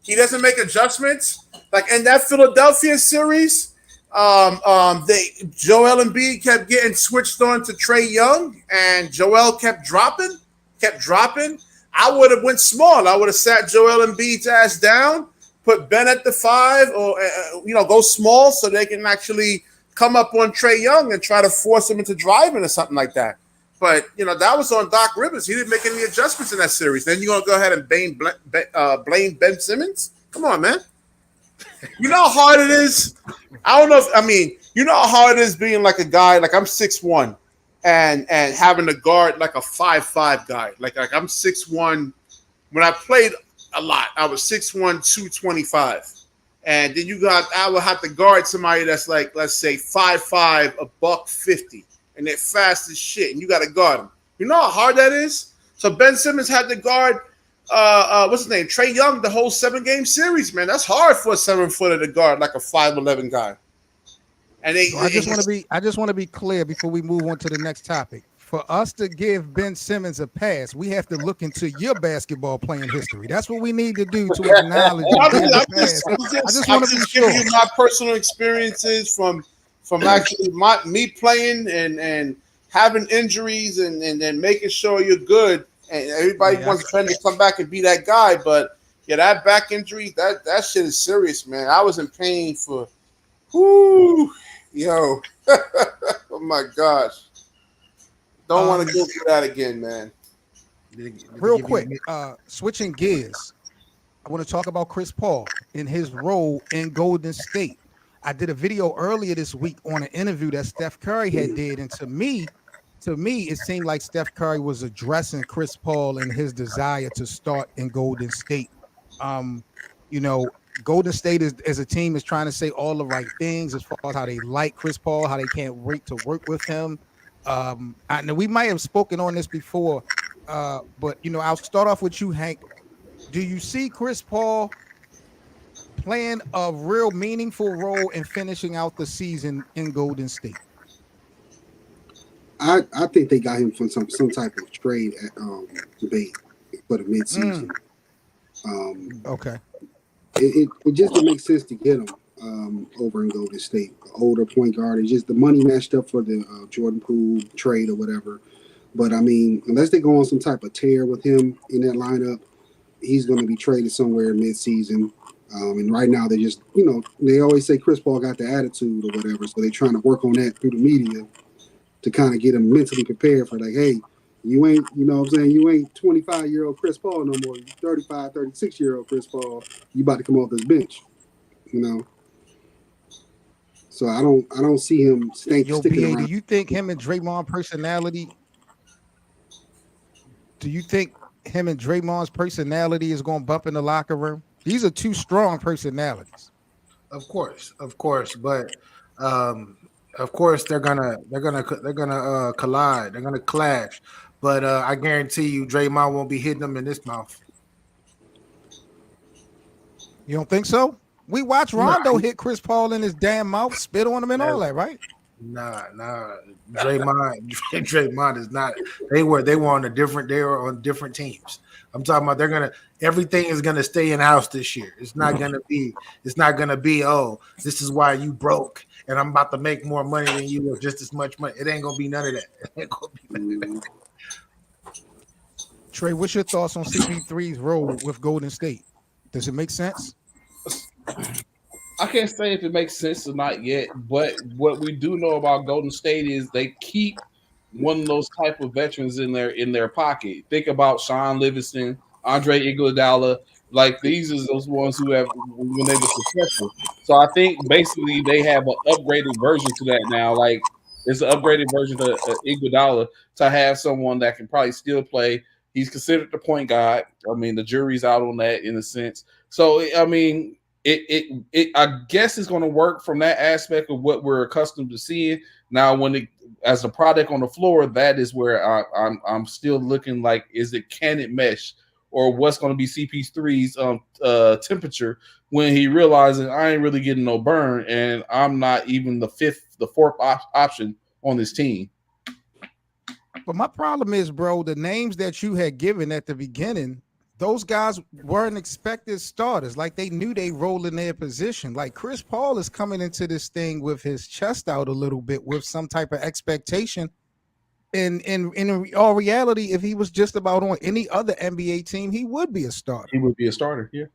He doesn't make adjustments. Like in that Philadelphia series, Joel Embiid kept getting switched on to Trae Young, and Joel kept dropping. I would have went small. I would have sat Joel Embiid's ass down, put Ben at the 5, or go small so they can actually come up on Trae Young and try to force him into driving or something like that. But, that was on Doc Rivers. He didn't make any adjustments in that series. Then you're going to go ahead and blame Ben Simmons? Come on, man. You know how hard it is? You know how hard it is being like a guy, like I'm 6'1", and having a guard like a 5'5" guy. Like I'm 6'1". When I played a lot, I was 6'1", 225. And then I will have to guard somebody that's like, let's say 5'5", $150, and they're fast as shit, and you got to guard them. You know how hard that is? So Ben Simmons had to guard, what's his name, Trae Young, the whole 7-game series, man. That's hard for a 7-footer to guard like a 5'11" guy. And I just want to be clear before we move on to the next topic. For us to give Ben Simmons a pass, we have to look into your basketball playing history. That's what we need to do to acknowledge. I just want to be sure. Giving you my personal experiences from actually me playing and having injuries and then making sure you're good. And everybody wants Ben to come back and be that guy, but that back injury, that shit is serious, man. I was in pain for, oh my gosh. Don't want to go through that again, man. Real quick, switching gears, I want to talk about Chris Paul in his role in Golden State. I did a video earlier this week on an interview that Steph Curry had did, and to me, it seemed like Steph Curry was addressing Chris Paul and his desire to start in Golden State. Golden State as a team is trying to say all the right things as far as how they like Chris Paul, how they can't wait to work with him. I know we might have spoken on this before, but I'll start off with you, Hank. Do you see Chris Paul playing a real meaningful role in finishing out the season in Golden State? I think they got him from some type of trade debate for the midseason. Okay. It just didn't make sense to get him over in Golden State. Older point guard. It's just the money matched up for the Jordan Poole trade or whatever. But unless they go on some type of tear with him in that lineup, he's going to be traded somewhere mid-season. And right now they just, they always say Chris Paul got the attitude or whatever. So they're trying to work on that through the media to kind of get him mentally prepared for like, hey, You ain't, you know what I'm saying? You ain't 25-year-old Chris Paul no more. You 35, 36-year-old Chris Paul. You about to come off this bench, you know? So I don't see him sticking BA, around. do you think him and Draymond personality? Do you think him and Draymond's personality is going to bump in the locker room? These are two strong personalities. Of course, but of course they're gonna collide. They're gonna clash. But I guarantee you, Draymond won't be hitting them in his mouth. You don't think so? We watched Rondo hit Chris Paul in his damn mouth, spit on him, and all that, right? Nah. Draymond is not. They were on a different. They were on different teams. I'm talking about everything is gonna stay in house this year. It's not gonna be. Oh, this is why you broke, and I'm about to make more money than you or just as much money. It ain't gonna be none of that. It ain't gonna be none of that. Trey, what's your thoughts on CP3's role with Golden State? Does it make sense? I can't say if it makes sense or not yet, but what we do know about Golden State is they keep one of those type of veterans in their pocket. Think about Sean Livingston, Andre Iguodala. Like these are those ones who have when they were successful. So I think basically they have an upgraded version to that now. Like it's an upgraded version of Iguodala to have someone that can probably still play. He's considered the point guard. I mean, the jury's out on that in a sense. So I mean, it I guess it's going to work from that aspect of what we're accustomed to seeing. Now, when as a product on the floor, that is where I'm still looking like, can it mesh, or what's going to be CP3's temperature when he realizes I ain't really getting no burn and I'm not even the fourth option on this team. But my problem is, bro, the names that you had given at the beginning, those guys weren't expected starters. Like they knew they rolled in their position. Like Chris Paul is coming into this thing with his chest out a little bit with some type of expectation. And in all reality, if he was just about on any other NBA team, he would be a starter. He would be a starter, yeah.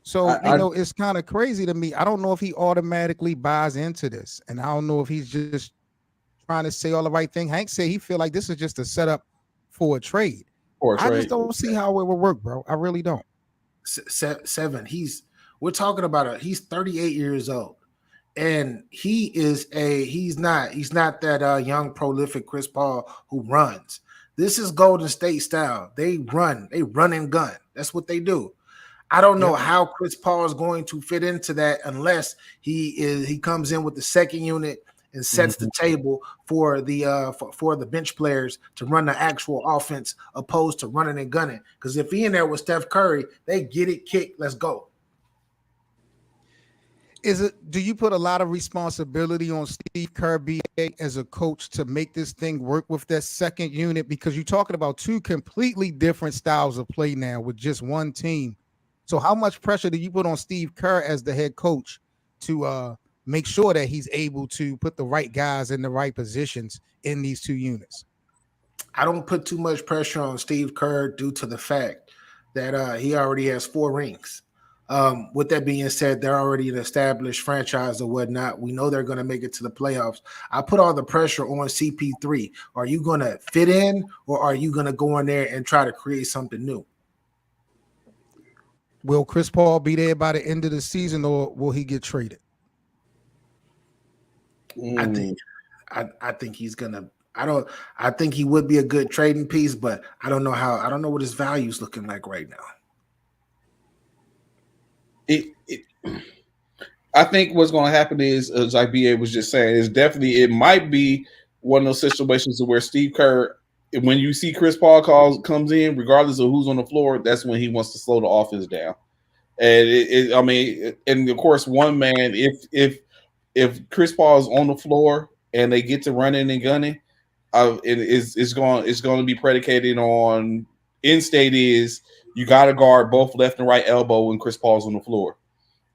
So, it's kind of crazy to me. I don't know if he automatically buys into this. And I don't know if he's just trying to say all the right thing. Hank said he feel like this is just a setup for a trade. I just don't see how it would work, bro. I really don't. Seven. We're talking about he's 38 years old, and he's not that young prolific Chris Paul who runs. This is Golden State style. They run and gun. That's what they do. I don't know how Chris Paul is going to fit into that unless he comes in with the second unit and sets the table for the bench players to run the actual offense opposed to running and gunning. Because if he in there with Steph Curry, they get it kicked. Let's go. Do you put a lot of responsibility on Steve Kerr as a coach to make this thing work with that second unit? Because you're talking about two completely different styles of play now with just one team. So how much pressure do you put on Steve Kerr as the head coach to make sure that he's able to put the right guys in the right positions in these two units? I don't put too much pressure on Steve Kerr due to the fact that he already has 4 rings. With that being said, they're already an established franchise or whatnot. We know they're going to make it to the playoffs. I put all the pressure on CP3. Are you going to fit in, or are you going to go in there and try to create something new? Will Chris Paul be there by the end of the season, or will he get traded? I think he's gonna. I think he would be a good trading piece, but I don't know how. I don't know what his value is looking like right now. I think what's going to happen is, as like BA was just saying, it might be one of those situations where Steve Kerr, when you see Chris Paul comes in, regardless of who's on the floor, that's when he wants to slow the offense down. And and of course, one man, if Chris Paul is on the floor and they get to running and gunning, it's going to be predicated on end state is you got to guard both left and right elbow when Chris Paul's on the floor.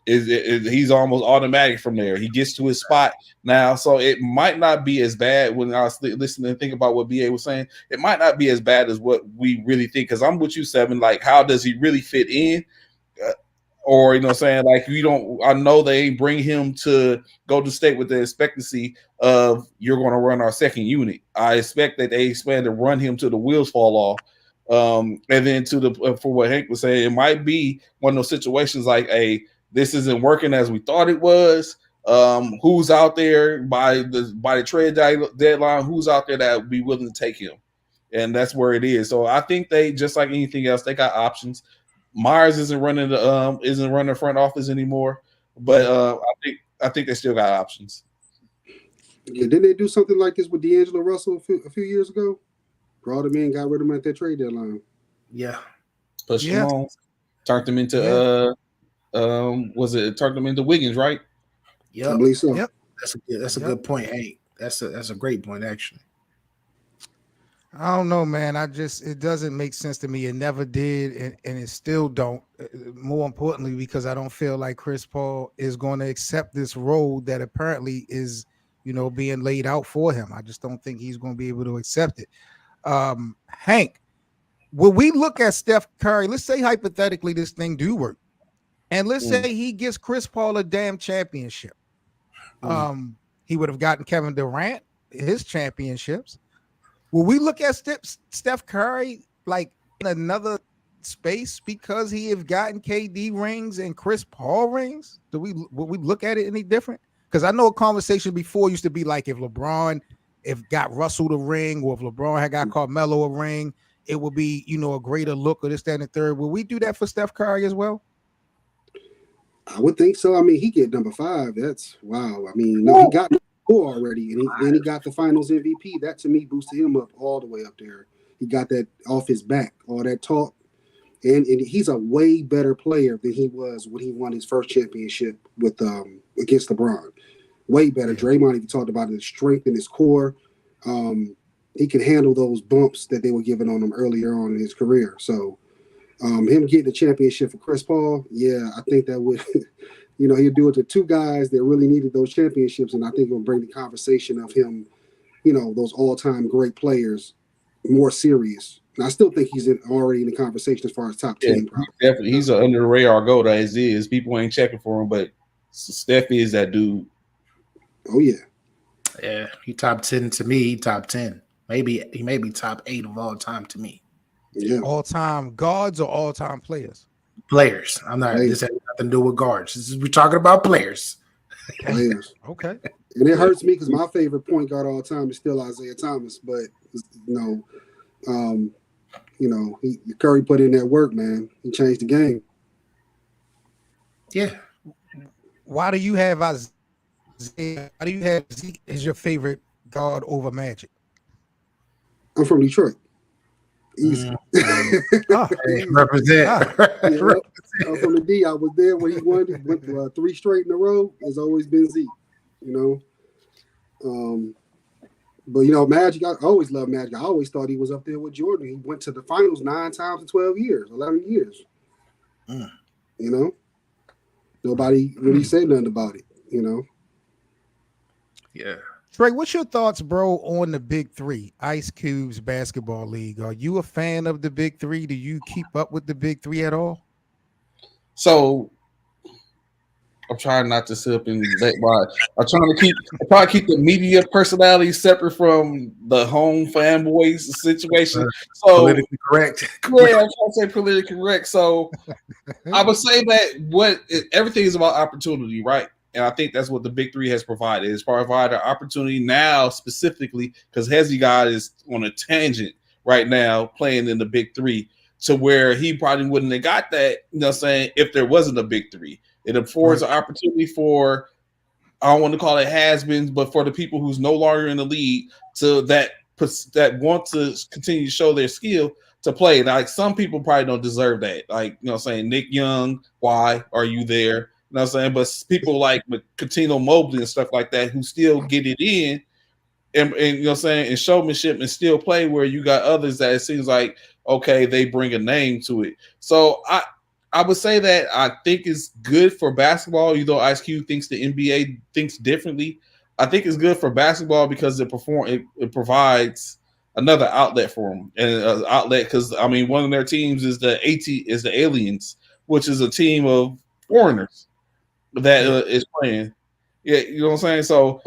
He's almost automatic from there. He gets to his spot now, so it might not be as bad. When I was listening and think about what BA was saying, it might not be as bad as what we really think. Because I'm with you, Seven. Like, how does he really fit in? Or, you know what I'm saying, like, I know they bring him to Golden State with the expectancy of you're going to run our second unit. I expect that they expand to run him till the wheels fall off. And then for what Hank was saying, it might be one of those situations like, this isn't working as we thought it was. Who's out there by the trade deadline? Who's out there that would be willing to take him? And that's where it is. So I think they, just like anything else, they got options. Myers isn't running the front office anymore, but I think they still got options. Yeah, didn't they do something like this with D'Angelo Russell a few years ago? Brought him in, got rid of him at that trade deadline. Yeah, pushed him on, turned him into turned him into Wiggins, right? Yeah, I believe so. Yep. That's a good point. Hey, that's a great point actually. I don't know, man. It doesn't make sense to me. It never did, and it still don't. More importantly, because I don't feel like Chris Paul is going to accept this role that apparently is, being laid out for him. I just don't think he's going to be able to accept it. Hank, will we look at Steph Curry? Let's say hypothetically this thing do work, and let's say he gives Chris Paul a damn championship. He would have gotten Kevin Durant his championships. Will we look at Steph Curry like in another space because he have gotten KD rings and Chris Paul rings? Will we look at it any different? Because I know a conversation before used to be like if got Russell the ring, or if LeBron had got Carmelo a ring, it would be, a greater look, or this, that, and the third. Will we do that for Steph Curry as well? I would think so. I mean, he get number 5. That's wow. I mean, no, he got 4 already, and he got the Finals MVP. That to me boosted him up all the way up there. He got that off his back, all that talk, and he's a way better player than he was when he won his first championship with against LeBron. Way better. Draymond even talked about his strength in his core. He can handle those bumps that they were giving on him earlier on in his career. So him getting the championship for Chris Paul, yeah, I think that would. He'll do it to 2 guys that really needed those championships, and I think it'll bring the conversation of him, those all-time great players, more serious. And I still think he's already in the conversation as far as top 10. Definitely, he's an under the radar goat as is. People ain't checking for him, but Steph is that dude. Oh yeah, yeah. He top 10 to me. He top 10. Maybe he may be top 8 of all time to me. Yeah, all-time guards or all-time players. Players. I'm not. This has nothing to do with guards. We're talking about players. Players. Okay. And it hurts me because my favorite point guard all time is still Isaiah Thomas. But Curry put in that work, man. He changed the game. Yeah. Why do you have Isaiah? Why do you have Zeke as your favorite guard over Magic? I'm from Detroit. Easy. Represent. I'm from the D. I was there when he won. He went 3 straight in a row. It's always been Zeke, But Magic. I always loved Magic. I always thought he was up there with Jordan. He went to the finals 9 times in 12 years, 11 years. Nobody really said nothing about it. Yeah. Trey, what's your thoughts, bro, on the Big 3, Ice Cube's basketball league? Are you a fan of the Big 3? Do you keep up with the Big 3 at all? So I'm trying not to sit up and I'm trying to keep the media personality separate from the home fanboys situation. So politically correct. Yeah, I'm trying to say politically correct. So I would say that everything is about opportunity, right? And I think that's what the Big 3 has provided. It's provided an opportunity now specifically because Hezzy God is on a tangent right now playing in the Big 3 to where he probably wouldn't have got that, if there wasn't a Big 3. It affords an opportunity for, I don't want to call it has-beens, but for the people who's no longer in the league that want to continue to show their skill to play. Like some people probably don't deserve that. Like, Nick Young, why are you there? You know what I'm saying? But people like Coutinho Mobley and stuff like that who still get it in and and showmanship and still play, where you got others that it seems like, okay, they bring a name to it. So I would say that I think it's good for basketball, even though Ice Cube thinks the NBA thinks differently. I think it's good for basketball because it provides another outlet for them, and outlet because one of their teams is the Aliens, which is a team of foreigners that is playing. Yeah, you know what I'm saying? So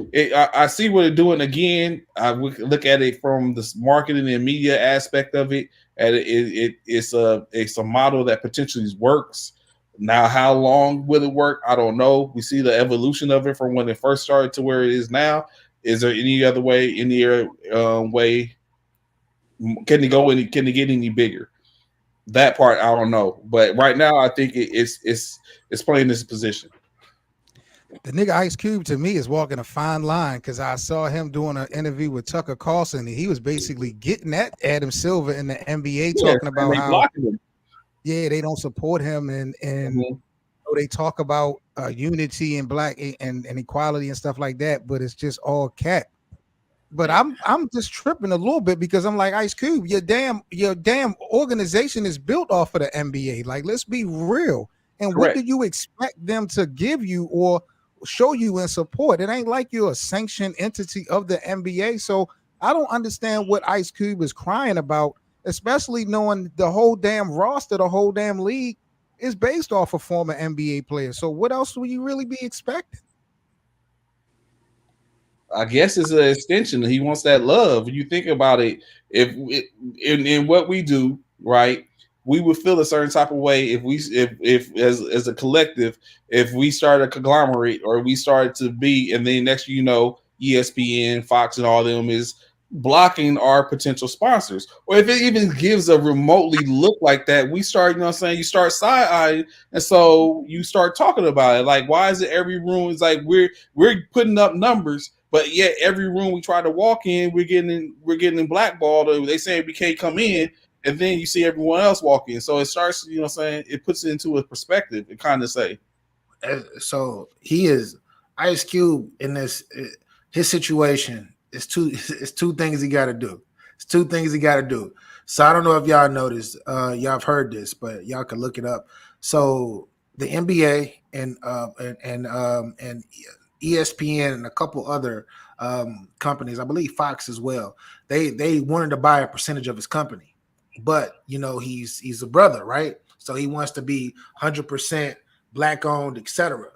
I see what they're doing again. I look at it from the marketing and media aspect of it, and it's a model that potentially works. Now, how long will it work? I don't know. We see the evolution of it from when it first started to where it is now. Is there any other way? Any way? Can it go? Can it get any bigger? That part I don't know. But right now, I think it's playing this position. The nigga Ice Cube to me is walking a fine line because I saw him doing an interview with Tucker Carlson and he was basically getting at Adam Silver in the NBA, talking about how they don't support him and they talk about unity and black and equality and stuff like that, but it's just all cap. But I'm just tripping a little bit because I'm like, Ice Cube, your damn organization is built off of the NBA. Like, let's be real. And Correct. What do you expect them to give you or show you in support? It ain't like you're a sanctioned entity of the NBA. So I don't understand what Ice Cube is crying about, especially knowing the whole damn roster, the whole damn league is based off of former NBA players. So what else will you really be expecting? I guess it's an extension. He wants that love. When you think about it, in what we do, right? We would feel a certain type of way if as a collective, if we start a conglomerate or we start to be, and then next you know, ESPN, Fox, and all of them is blocking our potential sponsors. Or if it even gives a remotely look like that, we start, you know what I'm saying, you start side-eyeing, and so you start talking about it. Like, why is it every room is like we're putting up numbers, but yet every room we try to walk in, we're getting blackballed. They say we can't come in. And then you see everyone else walk in. So it starts, you know what I'm saying? It puts it into a perspective and kind of say. So he is Ice Cube in this, his situation is two things he got to do. It's two things he got to do. So I don't know if y'all noticed, y'all have heard this, but y'all can look it up. So the NBA and ESPN and a couple other companies, I believe Fox as well, they wanted to buy a percentage of his company. But you know, he's a brother, right? So he wants to be 100% black owned, etc.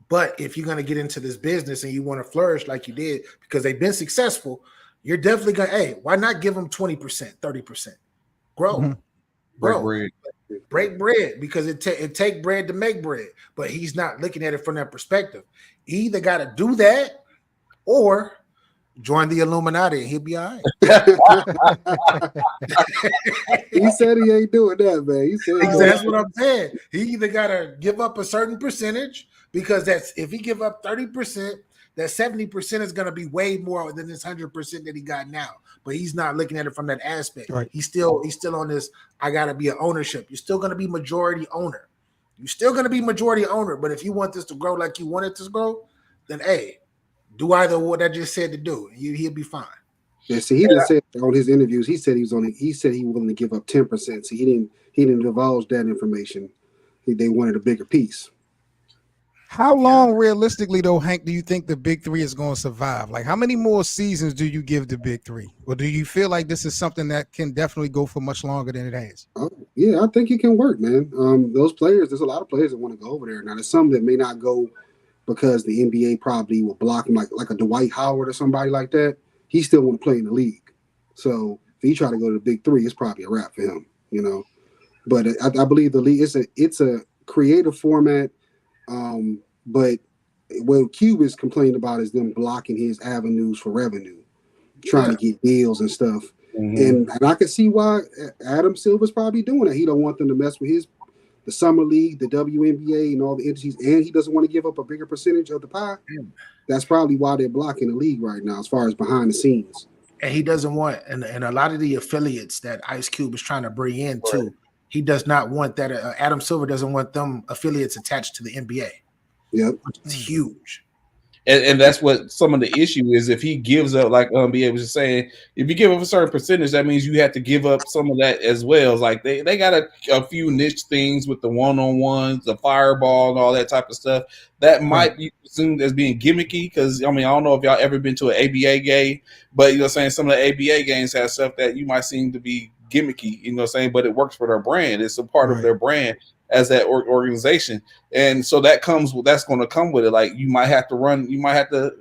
But if you're going to get into this business and you want to flourish like you did, because they've been successful, you're definitely going to, hey, why not give them 20%, 30%? Grow. Break bread, because it take bread to make bread. But he's not looking at it from that perspective. He either got to do that or join the Illuminati and he'll be all right. He said he ain't doing that, man. He said that's what I'm saying. He either got to give up a certain percentage, because that's, if he give up 30%, that 70% is going to be way more than this 100% that he got now. But he's not looking at it from that aspect. Right. He's still on this, I got to be an ownership. You're still going to be majority owner. But if you want this to grow like you want it to grow, then hey, do either what I just said to do, and he'll be fine. Yeah, see, he just said on his interviews, he said he was willing to give up 10%. So he didn't divulge that information. They wanted a bigger piece. How long realistically though, Hank, do you think the Big Three is going to survive? Like, how many more seasons do you give the Big Three? Or do you feel like this is something that can definitely go for much longer than it has? Yeah, I think it can work, man. Those players, there's a lot of players that want to go over there. Now, there's some that may not go because the NBA probably will block him, like a Dwight Howard or somebody like that. He still want to play in the league. So if he try to go to the Big Three, it's probably a wrap for him, you know. But I believe the league, it's a creative format. But what Cube is complaining about is them blocking his avenues for revenue, trying to get deals and stuff. Mm-hmm. And I can see why Adam Silver's probably doing that. He don't want them to mess with the summer league, the WNBA, and all the entities, and he doesn't want to give up a bigger percentage of the pie. That's probably why they're blocking the league right now, as far as behind the scenes. And he doesn't want, and a lot of the affiliates that Ice Cube is trying to bring in too, he does not want that. Adam Silver doesn't want them affiliates attached to the NBA. Yep, it's huge. And that's what some of the issue is. If he gives up, like NBA was just saying, if you give up a certain percentage, that means you have to give up some of that as well. It's like they got a few niche things with the one-on-ones, the fireball, and all that type of stuff that might be assumed as being gimmicky. Because I don't know if y'all ever been to an ABA game, but you know what I'm saying, some of the ABA games have stuff that you might seem to be gimmicky, you know what I'm saying, but it works for their brand. It's a part of their brand. as that organization. And so that's going to come with it. Like you might have to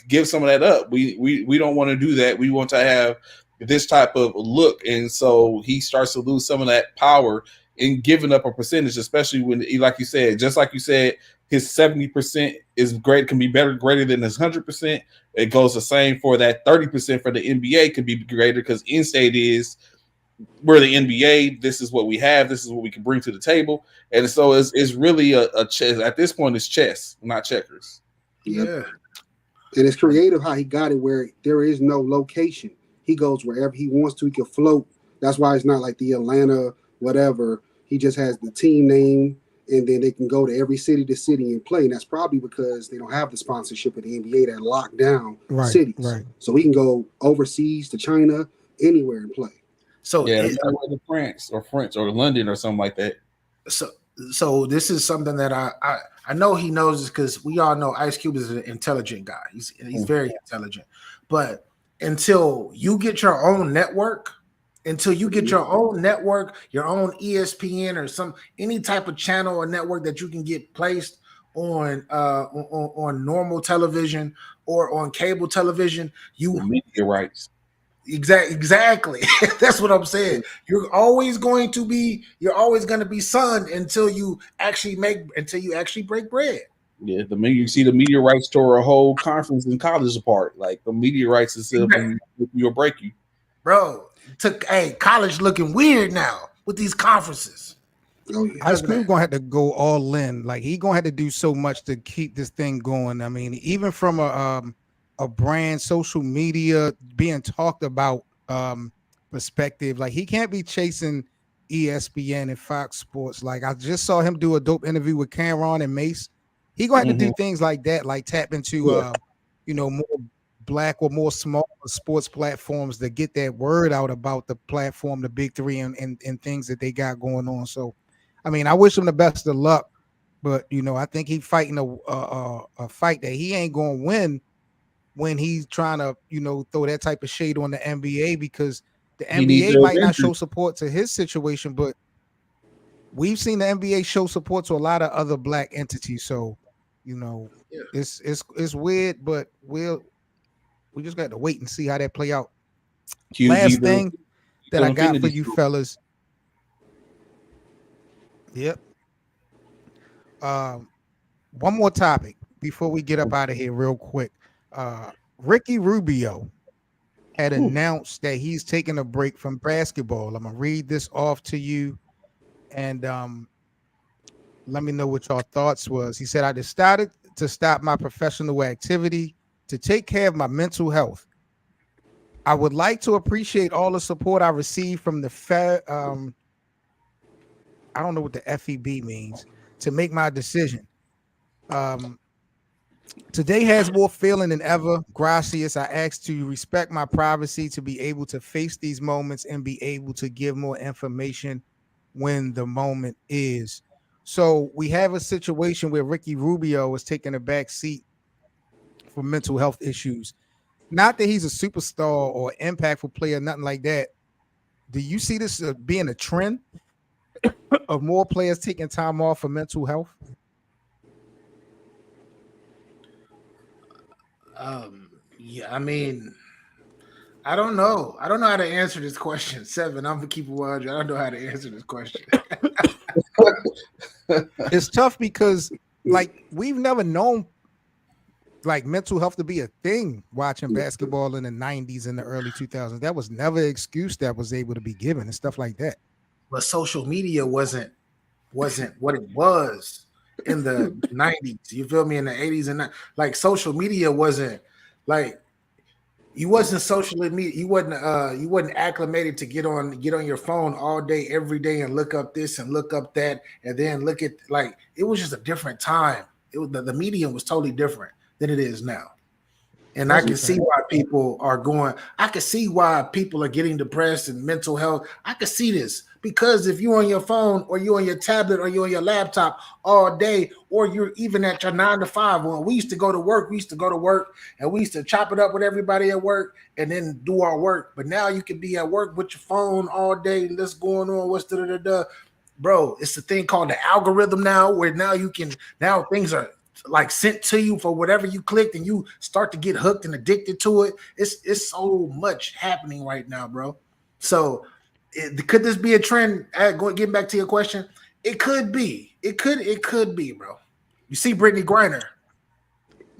give some of that up. We don't want to do that. We want to have this type of look. And so he starts to lose some of that power in giving up a percentage, especially when, like you said, his 70% is greater than his 100%. It goes the same for that 30% for the NBA could be greater because in-state is, we're the NBA. This is what we have. This is what we can bring to the table. And so it's really a chess. At this point, it's chess, not checkers. Yeah. And it's creative how he got it where there is no location. He goes wherever he wants to. He can float. That's why it's not like the Atlanta whatever. He just has the team name, and then they can go to every city to city and play. And that's probably because they don't have the sponsorship of the NBA that lock down cities. Right. So he can go overseas to China, anywhere and play. So to France or London or something like that. So this is something that I know he knows this because we all know Ice Cube is an intelligent guy. He's very intelligent. But until you get your own network, your own ESPN or any type of channel or network that you can get placed on normal television or on cable television, the media rights. Exactly. That's what I'm saying. You're always going to be sunned until you actually break bread. Yeah, you see the media rights tore a whole conference in college apart. Like the media rights is you'll break you. Bro, college looking weird now with these conferences. Ice Cube gonna have to go all in. Like he gonna have to do so much to keep this thing going. I mean, even from a brand, social media being talked about perspective, like he can't be chasing ESPN and Fox Sports. Like I just saw him do a dope interview with Cameron and Mace. He gonna have to do things like that, like tap into more black or more small sports platforms to get that word out about the platform, the big three, and things that they got going on. So, I mean, I wish him the best of luck, but I think he's fighting a fight that he ain't gonna win when he's trying to, throw that type of shade on the NBA, because the NBA might not show support to his situation, but we've seen the NBA show support to a lot of other black entities. So, it's weird, but we just got to wait and see how that play out. Last thing that I got for you fellas. Yep. One more topic before we get up out of here real quick. Ricky Rubio had announced that he's taking a break from basketball. I'm gonna read this off to you, and let me know what your thoughts was. He said, "I decided to stop my professional activity to take care of my mental health. I would like to appreciate all the support I received from the I don't know what the FEB means, to make my decision. Today has more feeling than ever. Gracias. I ask to respect my privacy to be able to face these moments and be able to give more information when the moment is." So we have a situation where Ricky Rubio is taking a back seat for mental health issues. Not that he's a superstar or impactful player, nothing like that. Do you see this being a trend of more players taking time off for mental health? Yeah, I mean, I don't know. I don't know how to answer this question. 7, I'm gonna keep it 100. I don't know how to answer this question. It's tough because, like, we've never known like mental health to be a thing watching basketball in the 90s and the early 2000s. That was never an excuse that was able to be given and stuff like that. But social media wasn't what it was in the 90s. You feel me? In the 80s and like social media wasn't like you wasn't socially media. You wasn't acclimated to get on your phone all day, every day, and look up this and look up that, and then look at like it was just a different time. It was the medium was totally different than it is now. And I can see why people are going, I can see why people are getting depressed and mental health. I can see this because if you're on your phone or you're on your tablet or you're on your laptop all day, or you're even at your 9 to 5, when we used to go to work, and we used to chop it up with everybody at work and then do our work. But now you can be at work with your phone all day. What's going on? What's bro, it's the thing called the algorithm now, where now things are like sent to you for whatever you clicked, and you start to get hooked and addicted to it. It's so much happening right now, bro. So could this be a trend? Getting back to your question, it could be. It could be, bro. You see Brittany Griner.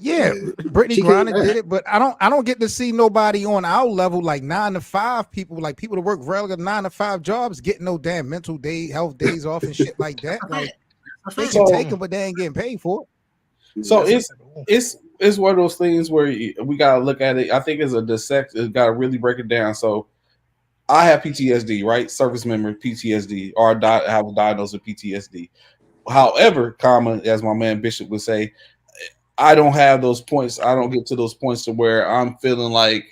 Yeah, Brittany Griner did it, but I don't get to see nobody on our level like 9 to 5 people, like people that work regular 9 to 5 jobs, getting no damn mental health days off and shit like that. Like they can take them, but they ain't getting paid for it. So it's one of those things where we gotta look at it. I think it's a dissect. It's gotta really break it down. So I have PTSD, right? Service member PTSD, or I have a diagnosis with PTSD. However, as my man Bishop would say, I don't have those points. I don't get to those points to where I'm feeling like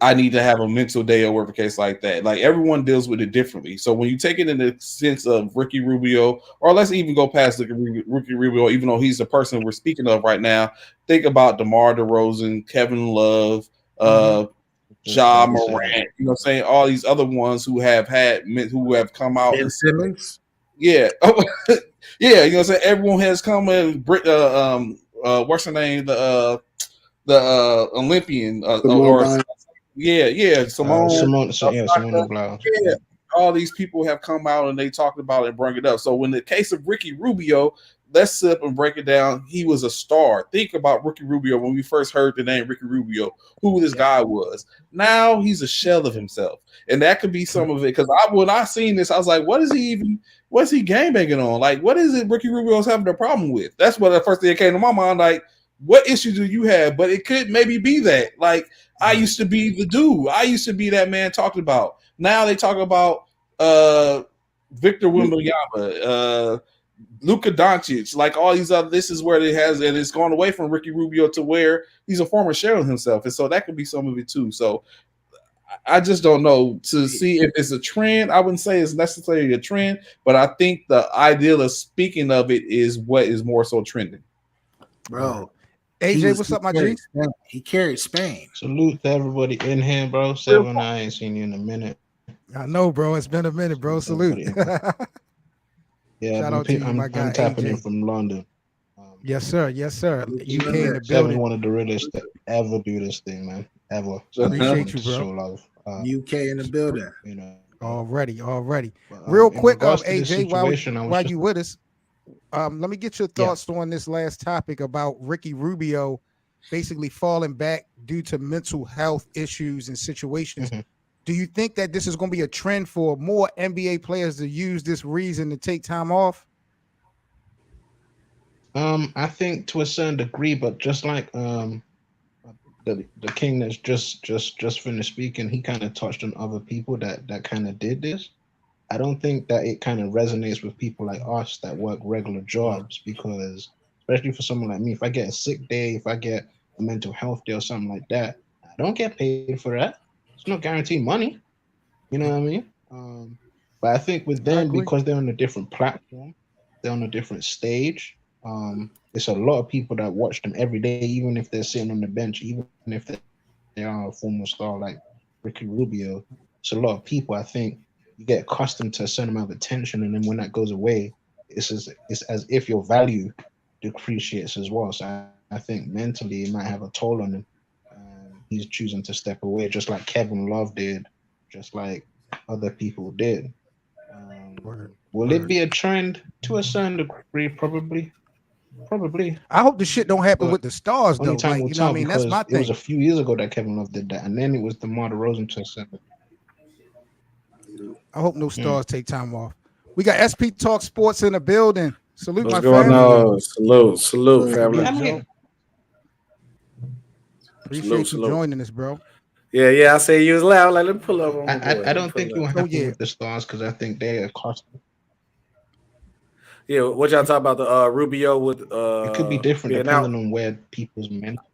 I need to have a mental day or whatever case like that. Like everyone deals with it differently. So when you take it in the sense of Ricky Rubio, or let's even go past Ricky Rubio, even though he's the person we're speaking of right now, think about DeMar DeRozan, Kevin Love, Ja Morant, you know what I'm saying? All these other ones who have come out. Ben Simmons. Yeah. Yeah, you know what I'm saying? Everyone has come in. What's her name? The Olympian. Simone Biles. Yeah, all these people have come out and they talked about it and bring it up. So in the case of Ricky Rubio, let's sit up and break it down. He was a star. Think about Ricky Rubio when we first heard the name Ricky Rubio, who this guy was. Now he's a shell of himself. And that could be some of it. Because when I seen this, I was like, what's he gangbanging on? Like, what is it Ricky Rubio's having a problem with? That's what the first thing that came to my mind. Like, what issues do you have? But it could maybe be that. Like, I used to be the dude. I used to be that man talked about. Now they talk about Victor Wembanyama, Luka Doncic, like all these other. This is where it has, and it's gone away from Ricky Rubio to where he's a former shell of himself, and so that could be some of it too. So I just don't know to see if it's a trend. I wouldn't say it's necessarily a trend, but I think the ideal of speaking of it is what is more so trending. Bro, AJ, what's up, my G? He carried Spain. Salute to everybody in here, bro. 7, I ain't seen you in a minute. I know, bro. It's been a minute, bro. Salute. Yeah, shout out to you, my guy. I'm tapping AJ. in from London. Yes, sir. Yes, sir. UK in the Seven's building. one of the realest to ever do this thing, man. Ever. Appreciate you, bro. Show love. UK in the building. You know. Already. But, Real quick, AJ, while you with us, let me get your thoughts on this last topic about Ricky Rubio basically falling back due to mental health issues and situations. Mm-hmm. Do you think that this is going to be a trend for more NBA players to use this reason to take time off? I think to a certain degree, but just like the king that's just finished speaking, he kind of touched on other people that kind of did this. I don't think that it kind of resonates with people like us that work regular jobs, because especially for someone like me, if I get a sick day, if I get a mental health day or something like that, I don't get paid for that. It's not guaranteed money. You know what I mean? But I think with them, because they're on a different platform, they're on a different stage, it's a lot of people that watch them every day, even if they're sitting on the bench, even if they are a former star like Ricky Rubio. It's a lot of people. I think you get accustomed to a certain amount of attention, and then when that goes away, it's as if your value depreciates as well. So I think mentally it might have a toll on him. He's choosing to step away, just like Kevin Love did, just like other people did. Will it be a trend to a certain degree? Probably. I hope the shit don't happen with the stars, though. Time will you know what I mean? That's my thing. It was a few years ago that Kevin Love did that, and then it was DeMar DeRozan to a certain degree. I hope no stars take time off. We got SP Talk Sports in the building. Salute, What's my family. Salute, family. Appreciate you joining us, bro. Yeah. I say you was loud. Like, let me pull up. I don't think you'll have with the stars because I think they are costly. Yeah, what y'all talk about the Rubio with? It could be different depending on where people's mental.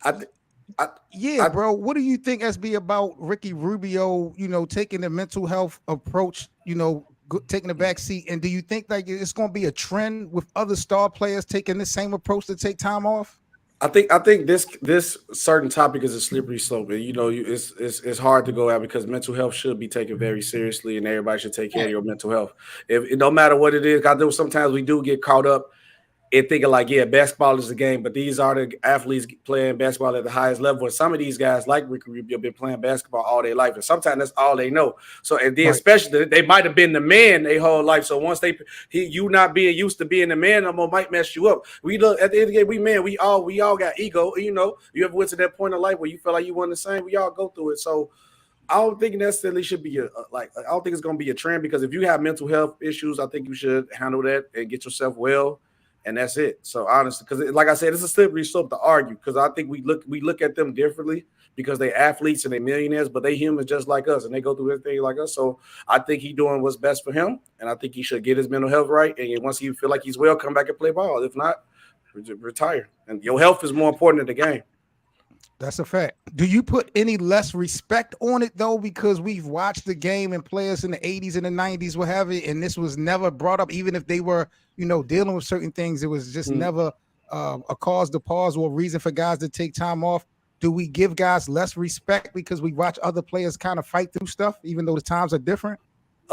Bro. What do you think, SB, about Ricky Rubio? You know, taking the mental health approach. You know, taking the back seat. And do you think like it's going to be a trend with other star players taking the same approach to take time off? I think this certain topic is a slippery slope. You know, it's hard to go at because mental health should be taken very seriously, and everybody should take care of your mental health. If no matter what it is, I know sometimes we do get caught up and thinking like, yeah, basketball is the game, but these are the athletes playing basketball at the highest level. And some of these guys, like Ricky Rubio, been playing basketball all their life, and sometimes that's all they know. So, and then especially they might have been the man their whole life. So once you not being used to being the man no more might mess you up. We look at the end of the day, we all got ego. You know, you ever went to that point in life where you feel like you weren't the same? We all go through it. So I don't think necessarily should be I don't think it's going to be a trend, because if you have mental health issues, I think you should handle that and get yourself well. And that's it. So honestly, because like I said, it's a slippery slope to argue, because I think we look at them differently because they athletes and they millionaires, but they humans just like us and they go through everything like us. So I think he's doing what's best for him, and I think he should get his mental health right. And once he feel like he's well, come back and play ball. If not, retire. And your health is more important than the game. That's a fact. Do you put any less respect on it though, because we've watched the game and players in the 80s and the 90s what have you, and this was never brought up, even if they were, you know, dealing with certain things. It was just never a cause to pause or a reason for guys to take time off. Do we give guys less respect because we watch other players kind of fight through stuff, even though the times are different?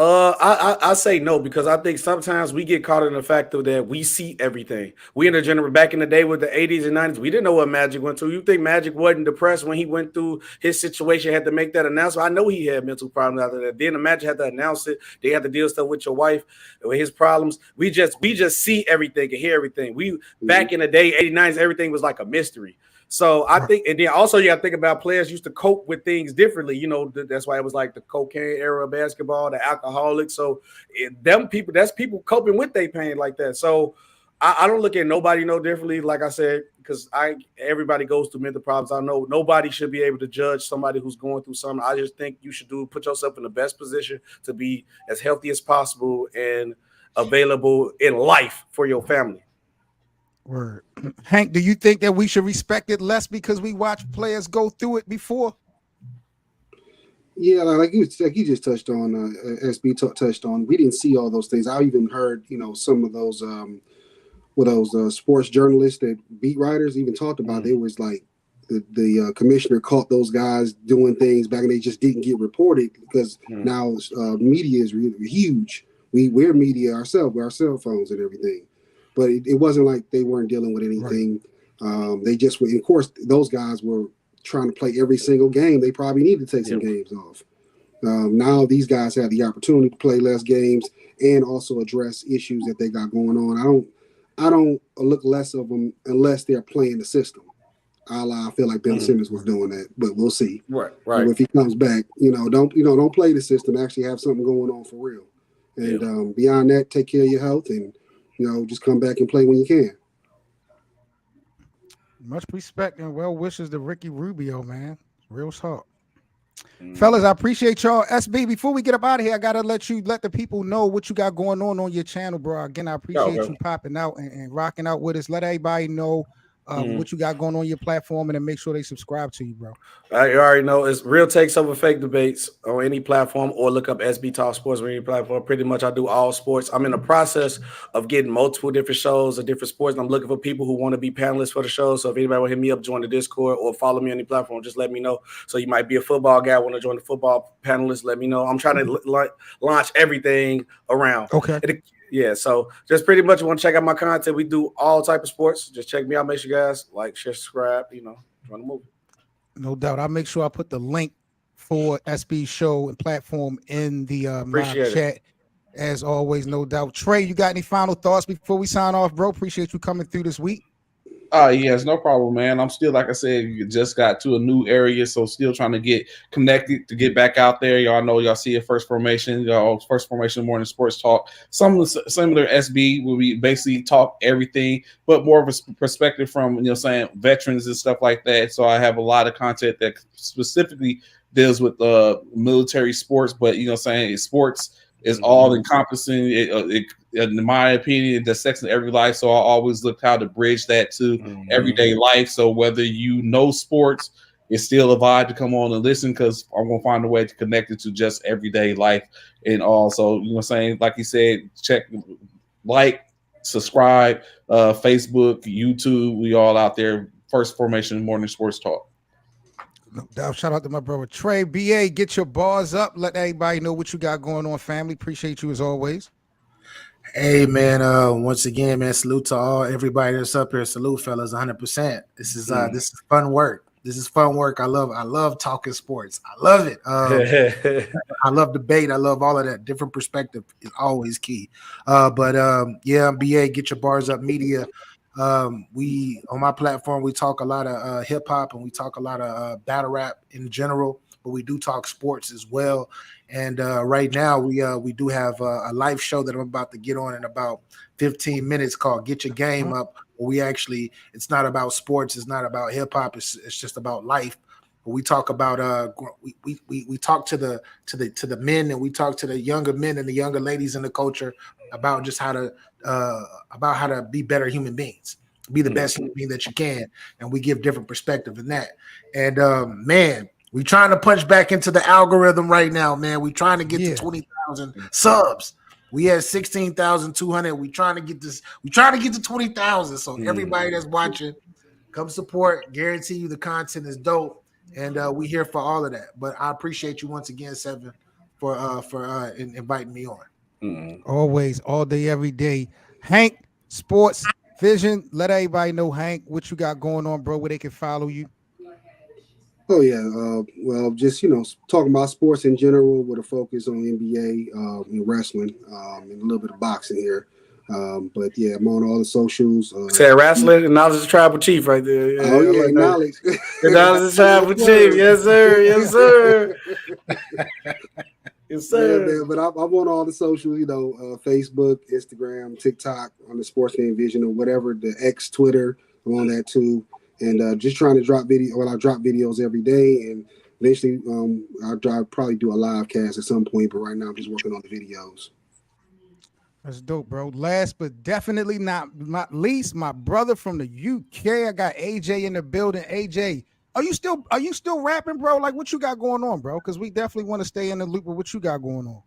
I say no, because I think sometimes we get caught in the fact of that we see everything. We in the general back in the day with the 80s and 90s, we didn't know what Magic went through. You think Magic wasn't depressed when he went through his situation, had to make that announcement? I know he had mental problems after that. Then the Magic had to announce it. They had to deal stuff with your wife, with his problems. We just see everything and hear everything. Back in the day, 89s, everything was like a mystery. So I think, and then also you got to think about players used to cope with things differently. You know, that's why it was like the cocaine era of basketball, the alcoholics. So that's people coping with their pain like that. So I don't look at nobody no differently, like I said, because everybody goes through mental problems. I know nobody should be able to judge somebody who's going through something. I just think you should put yourself in the best position to be as healthy as possible and available in life for your family. Word. Hank, do you think that we should respect it less because we watch players go through it before? Yeah, like you just touched on, SB touched on. We didn't see all those things. I even heard, you know, some of those sports journalists, that beat writers even talked about. It was like the commissioner caught those guys doing things back, and they just didn't get reported because now media is really huge. We're media ourselves with our cell phones and everything. But it wasn't like they weren't dealing with anything. Right. They just were. Of course, those guys were trying to play every single game. They probably need to take some games off. Now these guys have the opportunity to play less games and also address issues that they got going on. I don't look less of them unless they're playing the system. I feel like Ben Simmons was doing that, but we'll see. Right. So if he comes back, don't play the system. Actually have something going on for real. And beyond that, take care of your health and. Just come back and play when you can. Much respect and well wishes to Ricky Rubio, man. Real talk. Fellas, I appreciate y'all. SB, before we get up out of here, I got to let the people know what you got going on your channel, bro. Again, I appreciate you popping out and rocking out with us. Let everybody know what you got going on your platform, and then make sure they subscribe to you, bro. I already know it's Real Takes Over Fake Debates on any platform, or look up SB Talk Sports on any platform. Pretty much I do all sports. I'm in the process of getting multiple different shows of different sports, and I'm looking for people who want to be panelists for the show. So if anybody will hit me up, join the Discord, or follow me on any platform, just let me know. So you might be a football guy, want to join the football panelists, let me know. I'm trying to launch everything around. Okay. Yeah, so just pretty much want to check out my content. We do all type of sports. Just check me out. Make sure you guys like, share, subscribe, join the movie. No doubt. I'll make sure I put the link for SB's show and platform in the live chat. As always, no doubt. Trey, you got any final thoughts before we sign off, bro? Appreciate you coming through this week. Yes, no problem, man. I'm still, like I said, just got to a new area, so still trying to get connected to get back out there. Y'all know, y'all see a First Formation, First Formation Morning Sports Talk. Some similar SB where we basically talk everything, but more of a perspective from veterans and stuff like that. So I have a lot of content that specifically deals with military sports, but sports is all encompassing. In my opinion, it dissects every life. So I always look how to bridge that to everyday life. So whether sports, it's still a vibe to come on and listen, because I'm gonna find a way to connect it to just everyday life and all. So like you said, check, subscribe, Facebook, YouTube, we all out there. First Formation Morning Sports Talk. No doubt. Shout out to my brother Trey. BA, get your bars up. Let everybody know what you got going on, family. Appreciate you as always. Hey man, once again, man, salute to everybody that's up here. Salute, fellas, 100%. This is fun work. This is fun work. I love talking sports. I love it. I love debate. I love all of that. Different perspective is always key. Yeah, BA, get your bars up media. We on my platform, we talk a lot of hip hop and we talk a lot of battle rap in general, but we do talk sports as well. And right now we do have a live show that I'm about to get on in about 15 minutes called Get Your Game Up. We actually, it's not about sports, it's not about hip hop, it's just about life. We talk about we talk to the men, and we talk to the younger men and the younger ladies in the culture about just how to be better human beings, be the best human being that you can, and we give different perspective in that. And man, we trying to punch back into the algorithm right now, man. We trying to get to 20,000 subs. We had 16,200. We trying to get this. We trying to get to 20,000. So everybody that's watching, come support. Guarantee you the content is dope, and we here for all of that. But I appreciate you once again, Seven, for inviting me on. Always, all day, every day. Hank, Sports Vision. Let everybody know, Hank, what you got going on, bro. Where they can follow you. Oh yeah, well, just talking about sports in general with a focus on NBA and wrestling, and a little bit of boxing here. But yeah, I'm on all the socials. Say wrestling and knowledge is tribal chief right there. Yeah, oh yeah, like knowledge. Knowledge is tribal chief. Yes sir. Yes sir. Yes sir. Yeah, man, but I'm on all the socials. Facebook, Instagram, TikTok, on the Sportsman Vision or whatever, the X, Twitter. I'm on that too. And just trying to drop video. Well, I drop videos every day, and eventually, I'll probably do a live cast at some point. But right now, I'm just working on the videos. That's dope, bro. Last but definitely not least, my brother from the UK. I got AJ in the building. AJ, are you still rapping, bro? Like, what you got going on, bro? Because we definitely want to stay in the loop with what you got going on.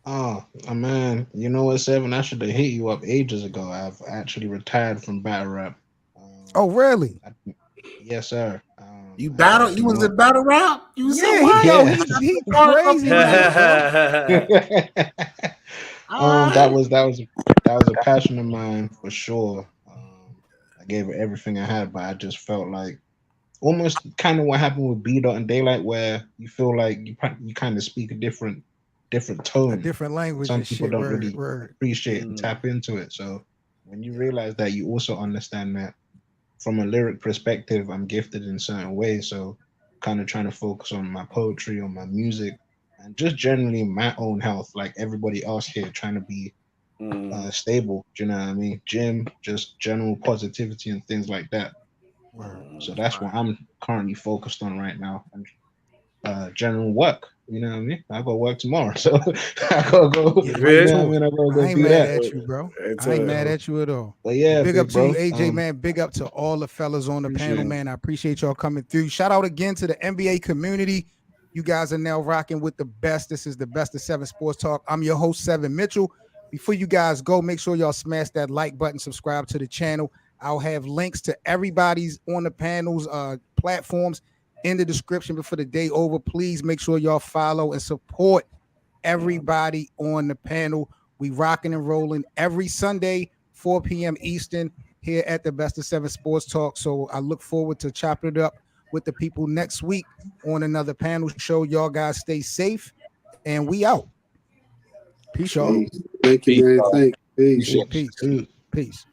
Oh man, you know what, Seven? I should have hit you up ages ago. I've actually retired from battle rap. Oh, really? Yes, sir. You battle? You was in battle rap? You was he crazy. That was a passion of mine for sure. I gave it everything I had, but I just felt like almost kind of what happened with B Dot and Daylight, where you feel like you kind of speak a different tone, a different language. Some people don't really word. appreciate and tap into it. So when you realize that, you also understand that from a lyric perspective, I'm gifted in certain ways. So kind of trying to focus on my poetry, on my music, and just generally my own health, like everybody else here, trying to be stable. Do you know what I mean? Gym, just general positivity and things like that. So that's what I'm currently focused on right now. And general work. You know what I mean? I go work tomorrow, so I gotta go. I ain't mad at you, bro. I ain't mad at you at all. But yeah, big up to you, AJ, man. Big up to all the fellas on the panel, man. I appreciate y'all coming through. Shout out again to the NBA community. You guys are now rocking with the best. This is the Best of Seven Sports Talk. I'm your host, Seven Mitchell. Before you guys go, make sure y'all smash that like button, subscribe to the channel. I'll have links to everybody's on the panel's platforms in the description before the day over. Please make sure y'all follow and support everybody on the panel. We rocking and rolling every Sunday, 4 p.m. Eastern, here at the Best of Seven Sports Talk. So I look forward to chopping it up with the people next week on another panel show. Y'all guys stay safe, and we out. Peace, y'all. Thank you, man. Thank you. Peace.